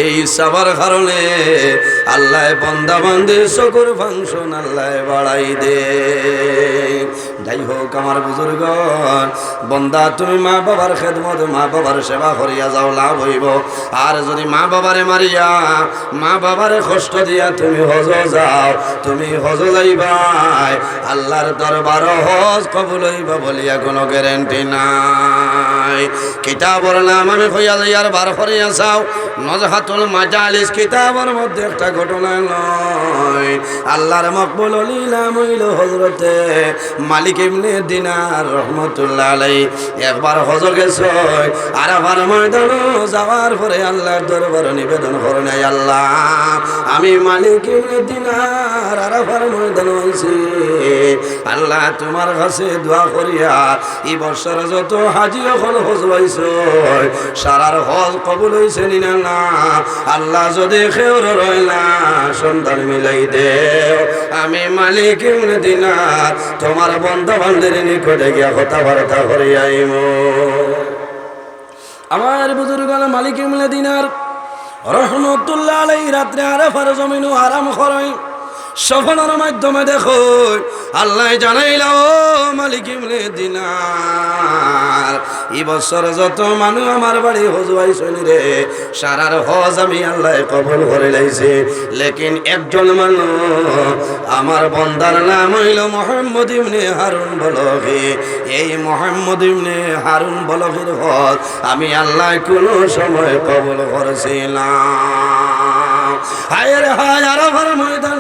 এই সবার কারণে আল্লাহ বন্দা বান্দির শকুর ফাংশন আল্লাহ বাড়াই দে। যাই হোক আমার বুজুর্গণ, বন্দা তুমি মা বাবার খেদমত মা বাবার সেবা করিয়া যাও, লাভ হইব। আর যদি মা বাবারে মারিয়া মা বাবারে কষ্ট দিয়া তুমি হজ যাও, তুমি হজ যাইবাই, আল্লাহর দরবার হজ কবুল হইব বলিয়া কোনো গ্যারেন্টি নাই। কিতাবর নাম আমি হইয়া যাইয়ার বার করিয়া চাও, নজহাতুল মাজালিস কিতাবের মধ্যে একটা ঘটনা নয়। আল্লাহর মকবুল ওলি নাম হইল হযরতে মালিক ইবনে দিনার রহমাতুল্লাহ আলাইহি। একবার হজ গেছে, আরাফার ময়দানে যাওয়ার পরে আল্লাহর দরবারে নিবেদন করেন, আল্লাহ আমি মালিক ইবনে দিনার আরাফার ময়দানে আইছি, আল্লাহ তোমার কাছে দোয়া করিয়া এই বছর যত হাজি হল হজ হইছ সারার হজ কবুল হইছে নিনা না আল্লাহ যদি খেউর রইলা সন্তান মিলাই দেও আমি মালিক ইবনে দিনার তোমার বন্ধু বান্ধবের নিকটে গিয়া কথাবার্তা করিয়া আইব। আমার বুজুর্গান মালিক ইবনে দিনার রহমতুল্লাহ আলাইহি রাত্রে আরাফার জমিন আরাম করেন সফরের মাধ্যমে দেখো আল্লাহ জানাইল ও মালিক ইবনে দিনার এই বছর যত মানুষ আমার বাড়ি হজ আইছেন রে সারার হজ আমি আল্লাহ কবুল করে লাইছে লেকিন একজন মানুষ আমার বন্দার নাম হইল মুহাম্মদ ইবনে হারুন বলগি এই মুহাম্মদ ইবনে হারুন বলগির হজ আমি আল্লাহ কোনো সময় কবুল করেছিলাম। হায় রে হায় আরাফার ময়দান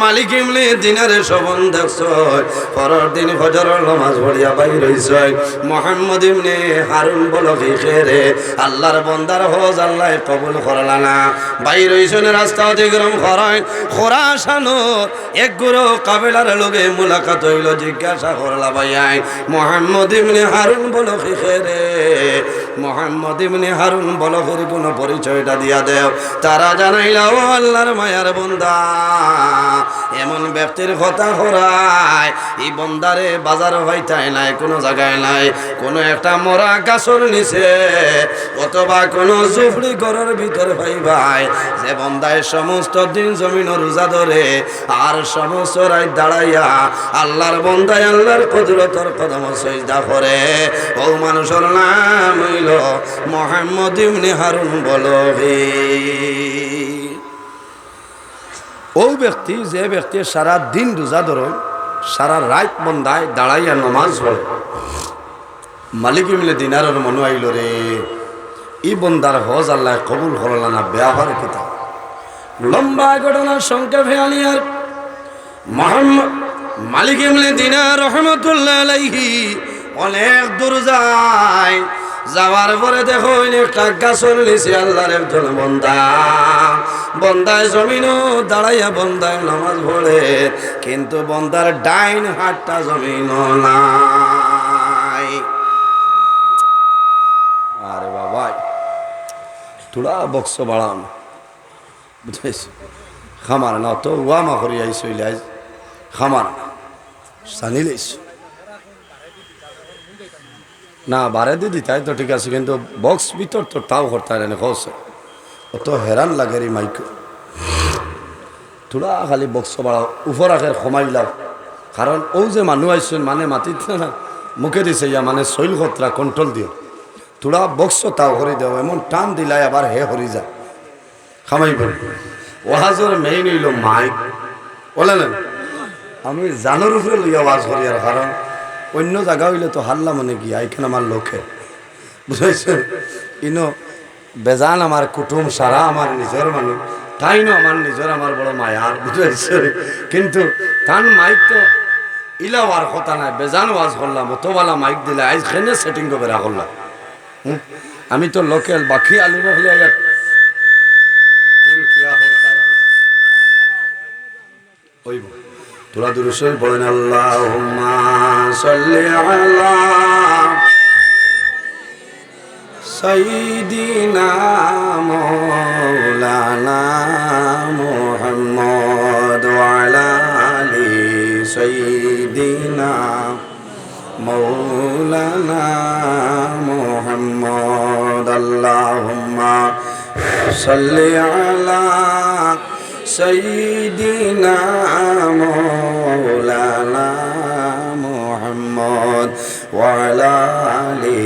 মালিক ইবনে দিনারের শবন দেখছ পরের দিন ফজরের নামাজ পড়িয়া বাইর হইছে মুহাম্মদ ইবনে হারুন বলগি খেরে আল্লাহর বান্দার হজ আল্লাহ কবুল করলা না বাইর হইছেন রাস্তা অতিক্রম করেন খোরাসানোর এক গুরু কাবিলার লগে মুলাকাত হইল জিজ্ঞাসা করলা ভাইয়াই মুহাম্মদ ইবনে হারুন বলগি খেরে মুহাম্মদ ইবনে হারুন বলগির কোন পরিচয়টা দিয়া দেও তারা জানাইলা ও আল্লাহর মায়ার বান্দা এমন ব্যক্তির কথা হরায় এই বন্দারে বাজার হইতায় নাই কোনো জায়গায় নাই কোনো একটা মরা গাছর নিচে অথবা কোনো জুফড়ি ঘরের ভিতরে ভাই যে বন্দায় সমস্ত দিন জমিন রোজা ধরে আর সমস্ত রাত দাঁড়াইয়া আল্লাহর বন্দায় আল্লাহর কুদরতের কদম সিজদা করে ও মানুষের নাম হইল মুহাম্মদ ইবনে হারুন বলগি। ও ব্যক্তি যে ব্যক্তি সারা দিন রোজা ধরে সারা রাত বন্দায় দাঁড়াইয়া নমাজ পড়ে মালিক ইবনে দিনারের মনে আইল রে এই বন্দার হজ আল্লাহ কবুল করলা না ব্যবহার কিতা লম্বা ঘটনার সংক্ষেপে আলিয়ার মুহাম্মদ মালিক ইবনে দিনার রহমতুল্লাহ আলাইহি অনেক দূর যায় যাওয়ার পরে দেখো একটা গাছর নিচে আল্লাহর একজন বন্দায় জমিনও দাঁড়াইয়া বন্দায় নামাজ পড়ে কিন্তু বন্দার ডাইন হাতটা জমিন নাই। আরে বাবা তোরা বক্স বাড়ান বুঝেছ খামার না তো ওয়ামা করি আইসইলে আইস খামার সানি লাইস না বারে দিদি তাই তো ঠিক আছে কিন্তু বক্স ভিতর তো তাও করতে না কৌছে অত হেরান লাগে রে মাইক তোরা খালি বক্স বাড়াও উপর আখের কমাইলাও কারণ ও যে মানুষ আইসেন মানে মাতিত না মুখে দিছে ইয়া মানে শৈল খতরা কন্ট্রোল দিও তোরা বক্স তাও করে দেও এমন টান দিলাই আবার হে হরি যায় খামাইব ওয়াজর মেইন হইল মাইক বলেন আমি জানোর উপরে লইয়া ওয়াজ করি আর কারণ অন্য জায়গা হইলে তো হাল্লা মনে কি আইখানে আমার লোকে বুঝাইছেন ইনো বেজান আমার কুটুম সারা আমার নিজের মানুষ তাই না আমার নিজের আমার বড় মায়ার বুঝাইছে কিন্তু তান মাইক তো ইলাওয়ার কথা নাই বেজান ওয়াজ করলাম অতবালা মাইক দিলে আইজ খেনে সেটিং করে বেড়া করলাম আমি তো লোকেল বাকি আলিম হইলে হইব তোরা দুরুশরীফ পড়েন আল্লাহুম্মা সাল্লি আলা সাইয়্যিদিনা মাওলানা মুহাম্মদ ওয়া আলা আলি সাইয়্যিদিনা মাওলানা মুহাম্মদ আল্লাহুম্মা সাল্লি আলা সাইয়্যিদিনা মাওলানা মুহাম্মদ ওয়া আলা আলি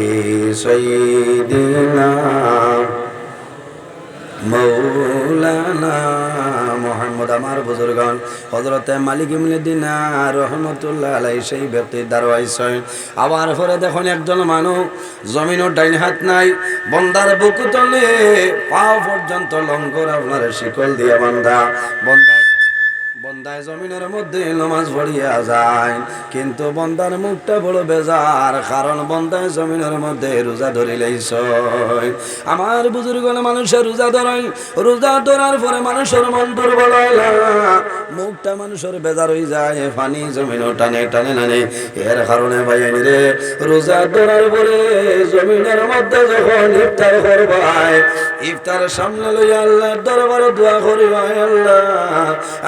সাইয়্যিদিনা মৌলানা মুহাম্মদ। আমার বুজুর্গান হযরতে মালিক ইবনে দিনার রহমাতুল্লাহ আলাইহি সেই ব্যক্তির দাঁড়াইছেন আবার পরে দেখুন একজন মানুষ জমিনের ডাইন হাত নাই বন্দার বুক তলে পা পর্যন্ত লঙ্গর আপনার শিকল দিয়া বান্ধা বন্দায় জমিনের মধ্যে নামাজ পড়িয়া যায়, কিন্তু বন্দার মুখটা বড় বেজার, কারণ বন্দায় জমিনের মধ্যে রোজা ধরিলেইছ। আমার বুজুর্গ মানুষের রোজা ধরাই, রোজা ধরার পরে মানুষের মন দুর্বল হয় না, মুখটা মানুষের বেজার হয়ে যায়, পানি জমিনও টানে টানে নানে। এর কারণে ভাইয়ানি রে, রোজা ধরার পরে জমিনের মধ্যে যখন ইফতার করবাই, ইফতার সামনে লইয়া আল্লাহর দরবারে দোয়া করি, ভাই আল্লাহ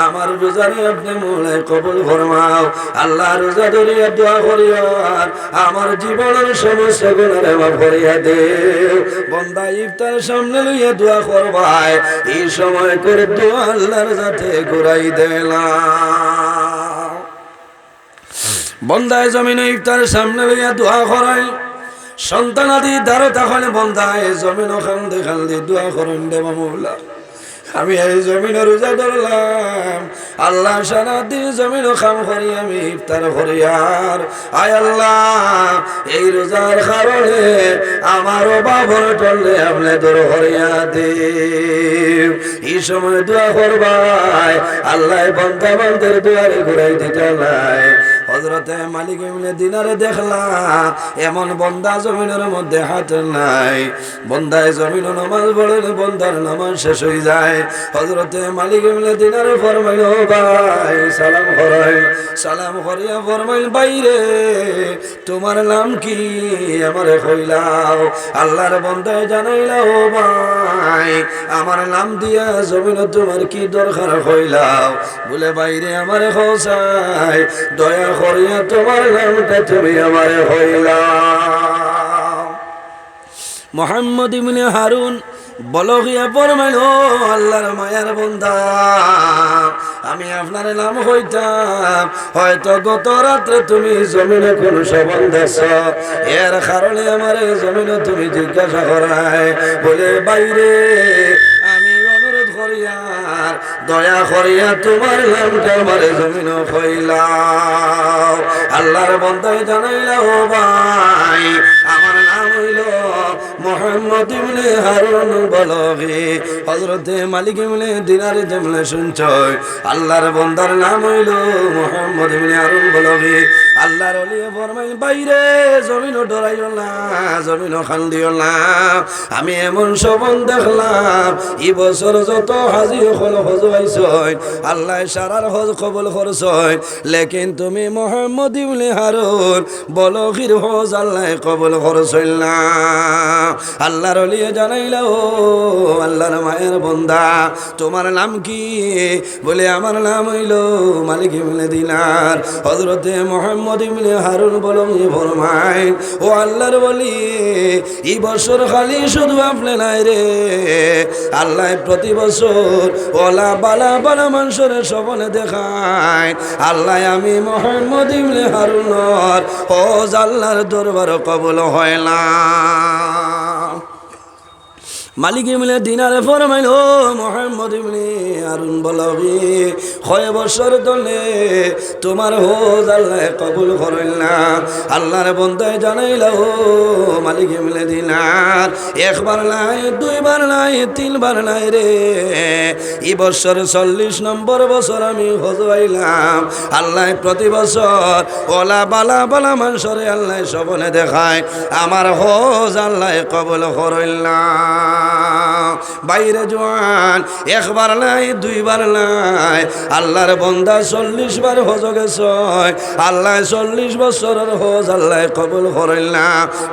আমার রোজারে আপনি মনে কবুল ফরমাও। আল্লাহ রোজা ধরিয়া দোয়া করিও, আর আমার জীবনের সমস্ত গুণারে মাফ করিয়া দেও। বন্দা ইফতার সামনে লইয়া দোয়া করবাই, এই সময় করে দোয়া আল্লাহর যাতে ঘুরাই দিলাম। বন্দায় জমিনে ইফতার সামনে লইয়া দোয়া করাই, সন্তানাদি দ্বারা তখন বন্দায় জমিন খান্দে খান্দে দোয়া করেন দেবা মৌলা, আমি এই জমিনে রোজা ধরলাম, আল্লাহ সারাদিন জমিন খাম করি আমি ইফতার করি, আর আয় আল্লাহ এই রোজার কারণে আমারও বাবর টললে আপনি দূর করিয়া দেব। এই সময় দোয়া করবাই, আল্লাহ বন্ধা বন্ধের দুয়ারে ঘুরাই দিতে নাই। হযরতে মালিক ইবনে দিনারে দেখলাম এমন বন্দা জমিনের মধ্যে হাত নাই, বন্দায় জমিন নামাজ পড়েন, বন্দার নামাজ শেষ হয়ে যায়। হযরতে মালিক ইবনে দিনারে ফরমাইল, ভাই সালাম করাই, সালাম করিয়া ফরমাইল, বাইরে তোমার নাম কি আমারে কইলাও। আল্লাহর বন্দায় জানাইলাও, ভাই আমার নাম দিয়া জমিন তোমার কি দরকার কইলাও। বলে বাইরে আমারে খোসাই, দয়া করিয়া তোমার নামটা তুমি আমারে কইলাও। মুহাম্মদ ইবনে হারুন বলগিয়া ফরমাইল, আল্লাহর মায়ার বান্দা আমি আপনার নাম হইতাম, হয়তো গত রাত্রে তুমি জমিনে কোন সম্বন্ধ আছ, এর কারণে আমার জমিনে তুমি জিজ্ঞাসা করায়। বলে বাইরে আমি অনুরোধ করিয়ার দয়া করিয়া তোমার নামটা আমার জমিন কইলাও। আল্লাহর বান্দায় জানাইলাও, ভাই আমার নাম হইল মুহাম্মদ ইবনে হারুন বলগি। হযরতে মালিক ইবনে দিনারে যেমনে শুনছই, আল্লাহর বান্দার নাম হইল মুহাম্মদ ইবনে হারুন বলগি। আল্লাহর ওলি ফরমাই, বাইরে জমিনও ডরাইও না, জমিনও খান্দিও না, আমি এমন সবন দেখলাম এই বছর যত হাজি হল হজ হইছই, আল্লাহ সারার হজ কবুল করছই, লেকিন তুমি মুহাম্মদ ইবনে হারুন বলগির হজ আল্লাহ কবুল করছই না। আল্লাহর ওলি জানাইলা, ও আল্লাহর মায়ের বান্দা তোমার নাম কি? বলে আমার নাম হইল মালিক ইবনে দিনার। হযরতে মুহাম্মদ ইবনে হারুন বলগি ফরমায়, ও আল্লাহর ওলি এই বছর খালি শুধু আপনি নাই রে, আল্লাহ প্রতি বছর ওলা বালা বালা মানুষের স্বপ্নে দেখায়। আল্লাহ আমি মুহাম্মদ ইবনে হারুনর হজ আল্লাহর দরবার কবুল হয় না। মালিক ইবনে দিনারে ফরমাইল, ও মুহাম্মদ ইবনে হারুন বলগি কয় বছর ধরে তোমার হজ আল্লাহ কবুল করেন না। আল্লাহর বান্দায় জানাইলা, ও মালিক ইবনে দিনার একবার নাই, দুইবার নাই, তিনবার নাই রে, এই বছর 40 নম্বর বছর আমি হজ আইলাম। আল্লাহ প্রতি বছর ওলা বালা বালা মানুষরে আল্লাহ স্বপ্নে দেখায়, আমার হজ আল্লাহ কবুল করেন না। বাইরে জওয়ান একবার নাই, দুইবার নাই, আল্লাহর বান্দা 40 বার হজ গেছে, আল্লাহ 40 বছরের হজ আল্লাহ কবুল করেন না।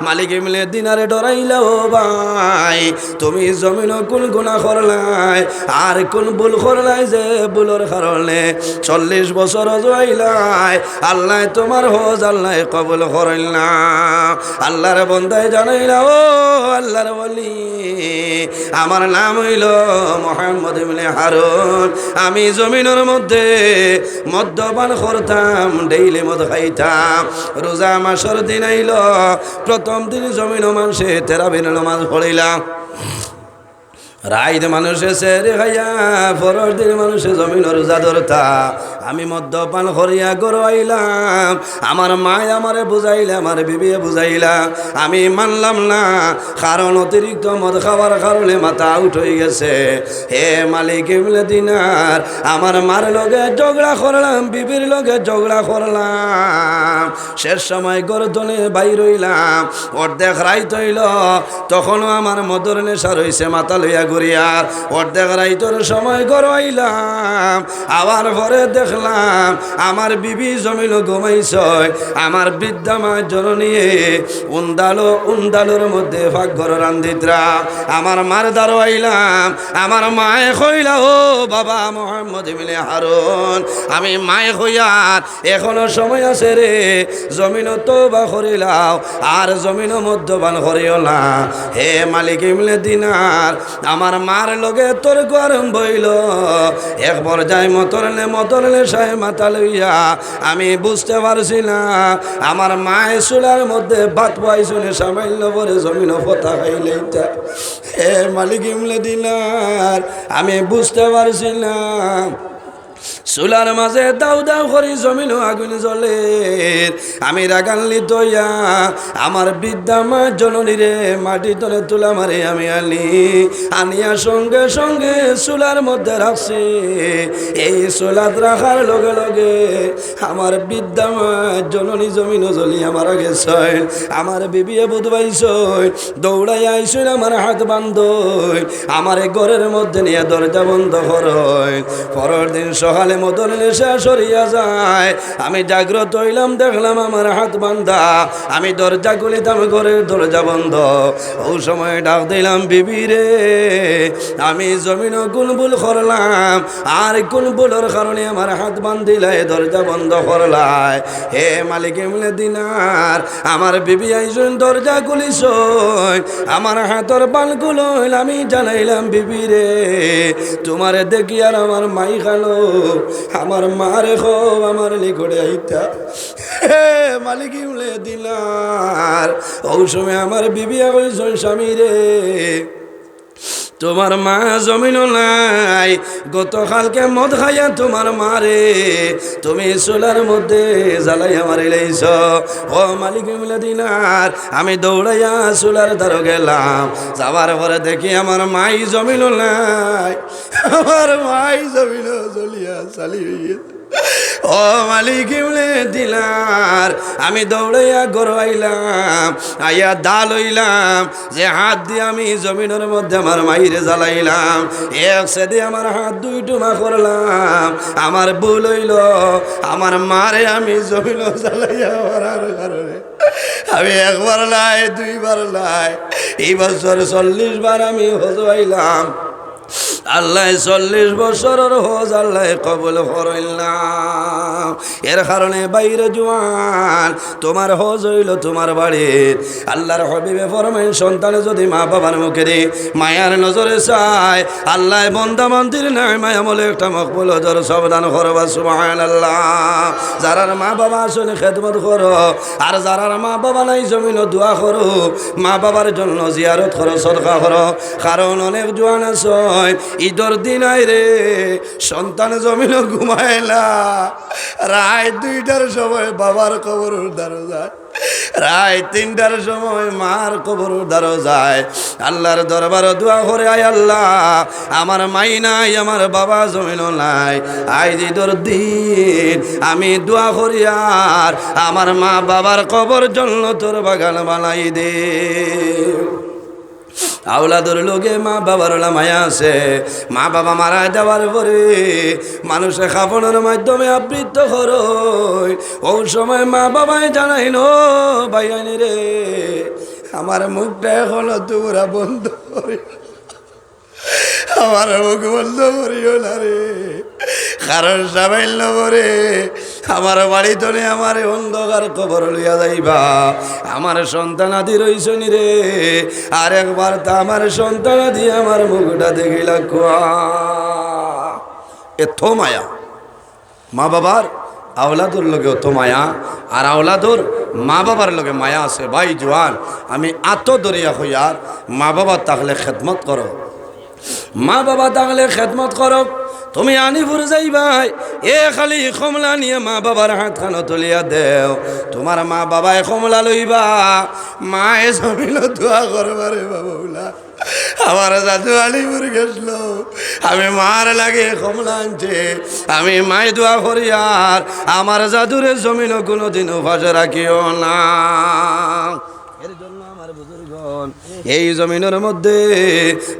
মালিক ইবনে দিনারে ডরাইলা, ও ভাই তুমি জমিন কোন গুনাহ করলাই আর কোন ভুল করলাই যে ভুলের কারণে 40 বছর হজ আইলাই, আল্লাহ তোমার হজ আল্লাহ কবুল করেন না। আল্লাহর বান্দায় জানাইলা, ও আল্লাহর ওলি আমার নাম হইল মুহাম্মদ ইবনে হারুন, আমি জমিনের মধ্যে মদ্যপান করতাম, ডেইলি মদ খাইতাম, রোজা মাসের দিন আইল, প্রথম দিন জমিন মানুষে তেরাবির নামাজ পড়িলাম, রাইত মানুষে সেরে খাইয়া পরের দিন মানুষে জমিনের জাদরতা আমি মদ্যপান করিয়া গড়াইলাম আমার মায় আমারে বুঝাইলা আমার বিবিয়ে বুঝাইলা আমি মানলাম না কারণ অতিরিক্ত মদ খাওয়ার কারণে মাথা আউট হয়ে গেছে হে মালিক ইবনে দিনার আমার মার লগে ঝগড়া করলাম বিবির লগে ঝগড়া করলাম শেষ সময় গর্দনে বাইর হইলাম অর্ধেক রাইত হইল তখনও আমার মদর নেশা রইছে মাথা লইয়া ঘুরিয়ার অর্ধেক রাইতর সময় গড়াইলাম আবার পরে দেখলাম আমার বিবি জমিল ঘুমাইছ আমার বৃদ্ধা মা জননীয়ে উন্দালোর মধ্যে ফাঁকঘর রান্ধিত্রা আমার মার দ্বারো আইলাম আমার মায়ে কইলা ও বাবা মোহাম্মদ ইবনে হারুন আমি মায়ে কইয়ার এখনো সময় আছে রে জমিন তওবা করিলাও আর জমিন মদ্যপান করিও না হে মালিক ইবনে দিনার আমার মার লগে তোর গরম বইল এক পর্যায়ে মতরলে সাহেব মাথা লইয়া আমি বুঝতে পারছি না আমার মায়ের চুলার মধ্যে ভাত পাইছুনে সামান্য পরে জমিন ফতা খাইলে হে মালিক ইবনে দিনার আমি বুঝতে পারছি না চুলার মাঝে দাউ দাউ করি জমিন আগুন জ্বলে আমি রাগানলি তৈয়া আমার বৃদ্ধা মা জননী রে মাটি তলে তুলা মারে আমি আনিয়া সঙ্গে সঙ্গে চুলার মধ্যে রাখছি এই চুলাত রাখার লগে লগে আমার বৃদ্ধা মা জননী জমিন জ্বলিয়া মারা গেছে আমার বিবিয়ে বুধ পাইছ দৌড়াই আইসুন আমার হাত বান্ধ আমার ঘরের মধ্যে নিয়ে দরজা বন্ধ করয় পরের দিন সকালে মদন নেশা সরিয়া যায় আমি জাগ্রত হইলাম দেখলাম আমার হাত বান্ধা আমি দরজা খুলিতাম ঘরের দরজা বন্ধ ও সময় ডাক দিলাম বিবি রে আমি জমিন কোন ভুল করলাম আর কোন ভুলের কারণে আমার হাত বান্ধিলাই দরজা বন্ধ করলাই হে মালিক ইবনে দিনার আমার বিবি আইসুন দরজা খুলিস আমার হাতর বানগুলো আমি জানাইলাম বিবি রে তোমারে দেখি আর আমার মাই খালো আমার মারে খো আমার নিকটে আইতা হে মালিক ইবনে দিনার ওই সময় আমার বিবি কইছেন স্বামী রে তোমার মা জমিন নাই গতকালকে মদ খাইয়া তোমার মারে তুমি চুলার মধ্যে জ্বালাইয়া মারি লাইছ ও মালিক ইবনে দিনার আমি দৌড়াইয়া চুলার দ্বারো গেলাম যাবার পরে দেখি আমার মাই জমিন নাই আমার মাই জমিন জ্বলিয়া চালি হইয়া ও মালিক ইবনে দিনার আমি দৌড়াইয়া ঘর আইলাম আইয়া দা লইলাম যে হাত দিয়ে আমি জমিনের মধ্যে আমার মাইরে জ্বালাইলাম এক সেদে আমার হাত দুই টুমা করলাম আমার ভুল হইল আমার মারে আমি জমিন জ্বালাইয়া মারার কারণে আমি একবার লাই দুইবার লাই এই বছর 40 বার আমি হজ আইলাম আল্লাহ 40 বছরের হজ আল্লাহ কবুল করলাম এর কারণে বাইরে জওয়ান তোমার হজ হইল তোমার বাড়ির আল্লাহর হাবিবে ফরমাইন সন্তানে যদি মা বাবার মুখে রে মায়ার নজরে চায় আল্লাহ বান্দা মন্দির নাই মায়া বলে একটা মকবুল হজর সাবধান করবা সুবহানাল্লাহ যারার মা বাবা আসলে খেদমত করো আর যারার মা বাবা নাই জমিন দোয়া করো মা বাবার জন্য জিয়ারত করো সদকা করো কারণ অনেক জওয়ান আছে ঈদের দিন আই রে সন্তান জমিন ঘুমাইলা রাত 2টার সময় বাবার কবর দ্বারো যায় রাত 3টার সময় মার কবর দ্বারো যায় আল্লাহর দরবার দোয়া করে আয় আল্লাহ আমার মাই নাই আমার বাবা জমিন নাই আজ ঈদের দিন আমি দোয়া করি আর আমার মা বাবার কবর জন্য তোর বাগান বানাই দে আওলাদর লোকে মা বাবার মায়া আছে মা বাবা মারা যাওয়ার পরে মানুষের খাপনের মাধ্যমে আবৃত্ত করো ওই সময় মা বাবাই জানাইল ভাইয়ানি রে আমার মুখটা এখনো তোমরা বন্ধ করে আমার মুখ বন্ধ করিও না রে কারণ সামাইল নবরে আমার বাড়ি তোলে আমার অন্ধকার কবর লইয়া যাইবা আমার সন্তান আদি রইছনি রে আর একবার তা আমার সন্তান আদি আমার মুখটা দেখিলা এত মায়া মা বাবার আওলাদুর লগে অত মায়া আর আওলাদুর মা বাবার লগে মায়া আছে ভাই জওয়ান আমি আত দরিয়া হইয়ার মা বাবা তাহলে খেদমত করো মা বাবা থাকলে খেদমত করো। তুমি আনিপুর যাইবাই, এ খালি কমলা নিয়ে মা বাবার হাত খানো তুলিয়া দেও। তোমার মা বাবায় কমলা লইবা, মায়ে জমিল দোয়া করবারে বাবুলা। আমার জাদু আলিপুর গেছিল, আমি মার লাগে কমলা আনছে, আমি মায়ে দোয়া করি আর আমার জাদুরে জমিনও কোনোদিনও ভাসে রাখিও না। এর জন্য আমার বুজুর্গণ, এই জমিনের মধ্যে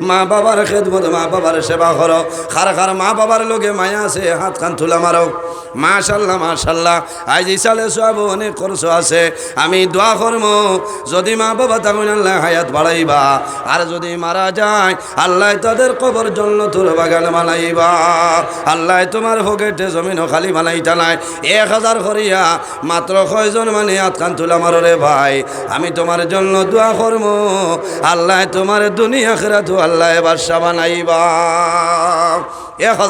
মা বাবার খেদমত, মা বাবার সেবা করো। খার খার মা বাবার লোকে মায়া আছে, হাত খান তুলা মারো। মাশাল্লাহ মাশাল্লাহ, আজ ইসালে সব অনেক খরচ আছে। আমি দোয়া করব, যদি মা বাবা তখন আল্লাহ হায়াত বাড়াইবা, আর যদি মারা যায় আল্লাহ তাদের কবর জান্নাতুল বাগান বানাইবা। আল্লাহ তোমার পকেটে জমিন খালি বানাইতা নাই। 1000 করিয়া মাত্র কয়জন মানে হাত খান তুলা মারো রে ভাই। আমি তোমার জন্য দোয়া করব, আল্লাহ তোমার দুনিয়া আখিরাত আল্লাহ বাদশা বানাইবা। 1000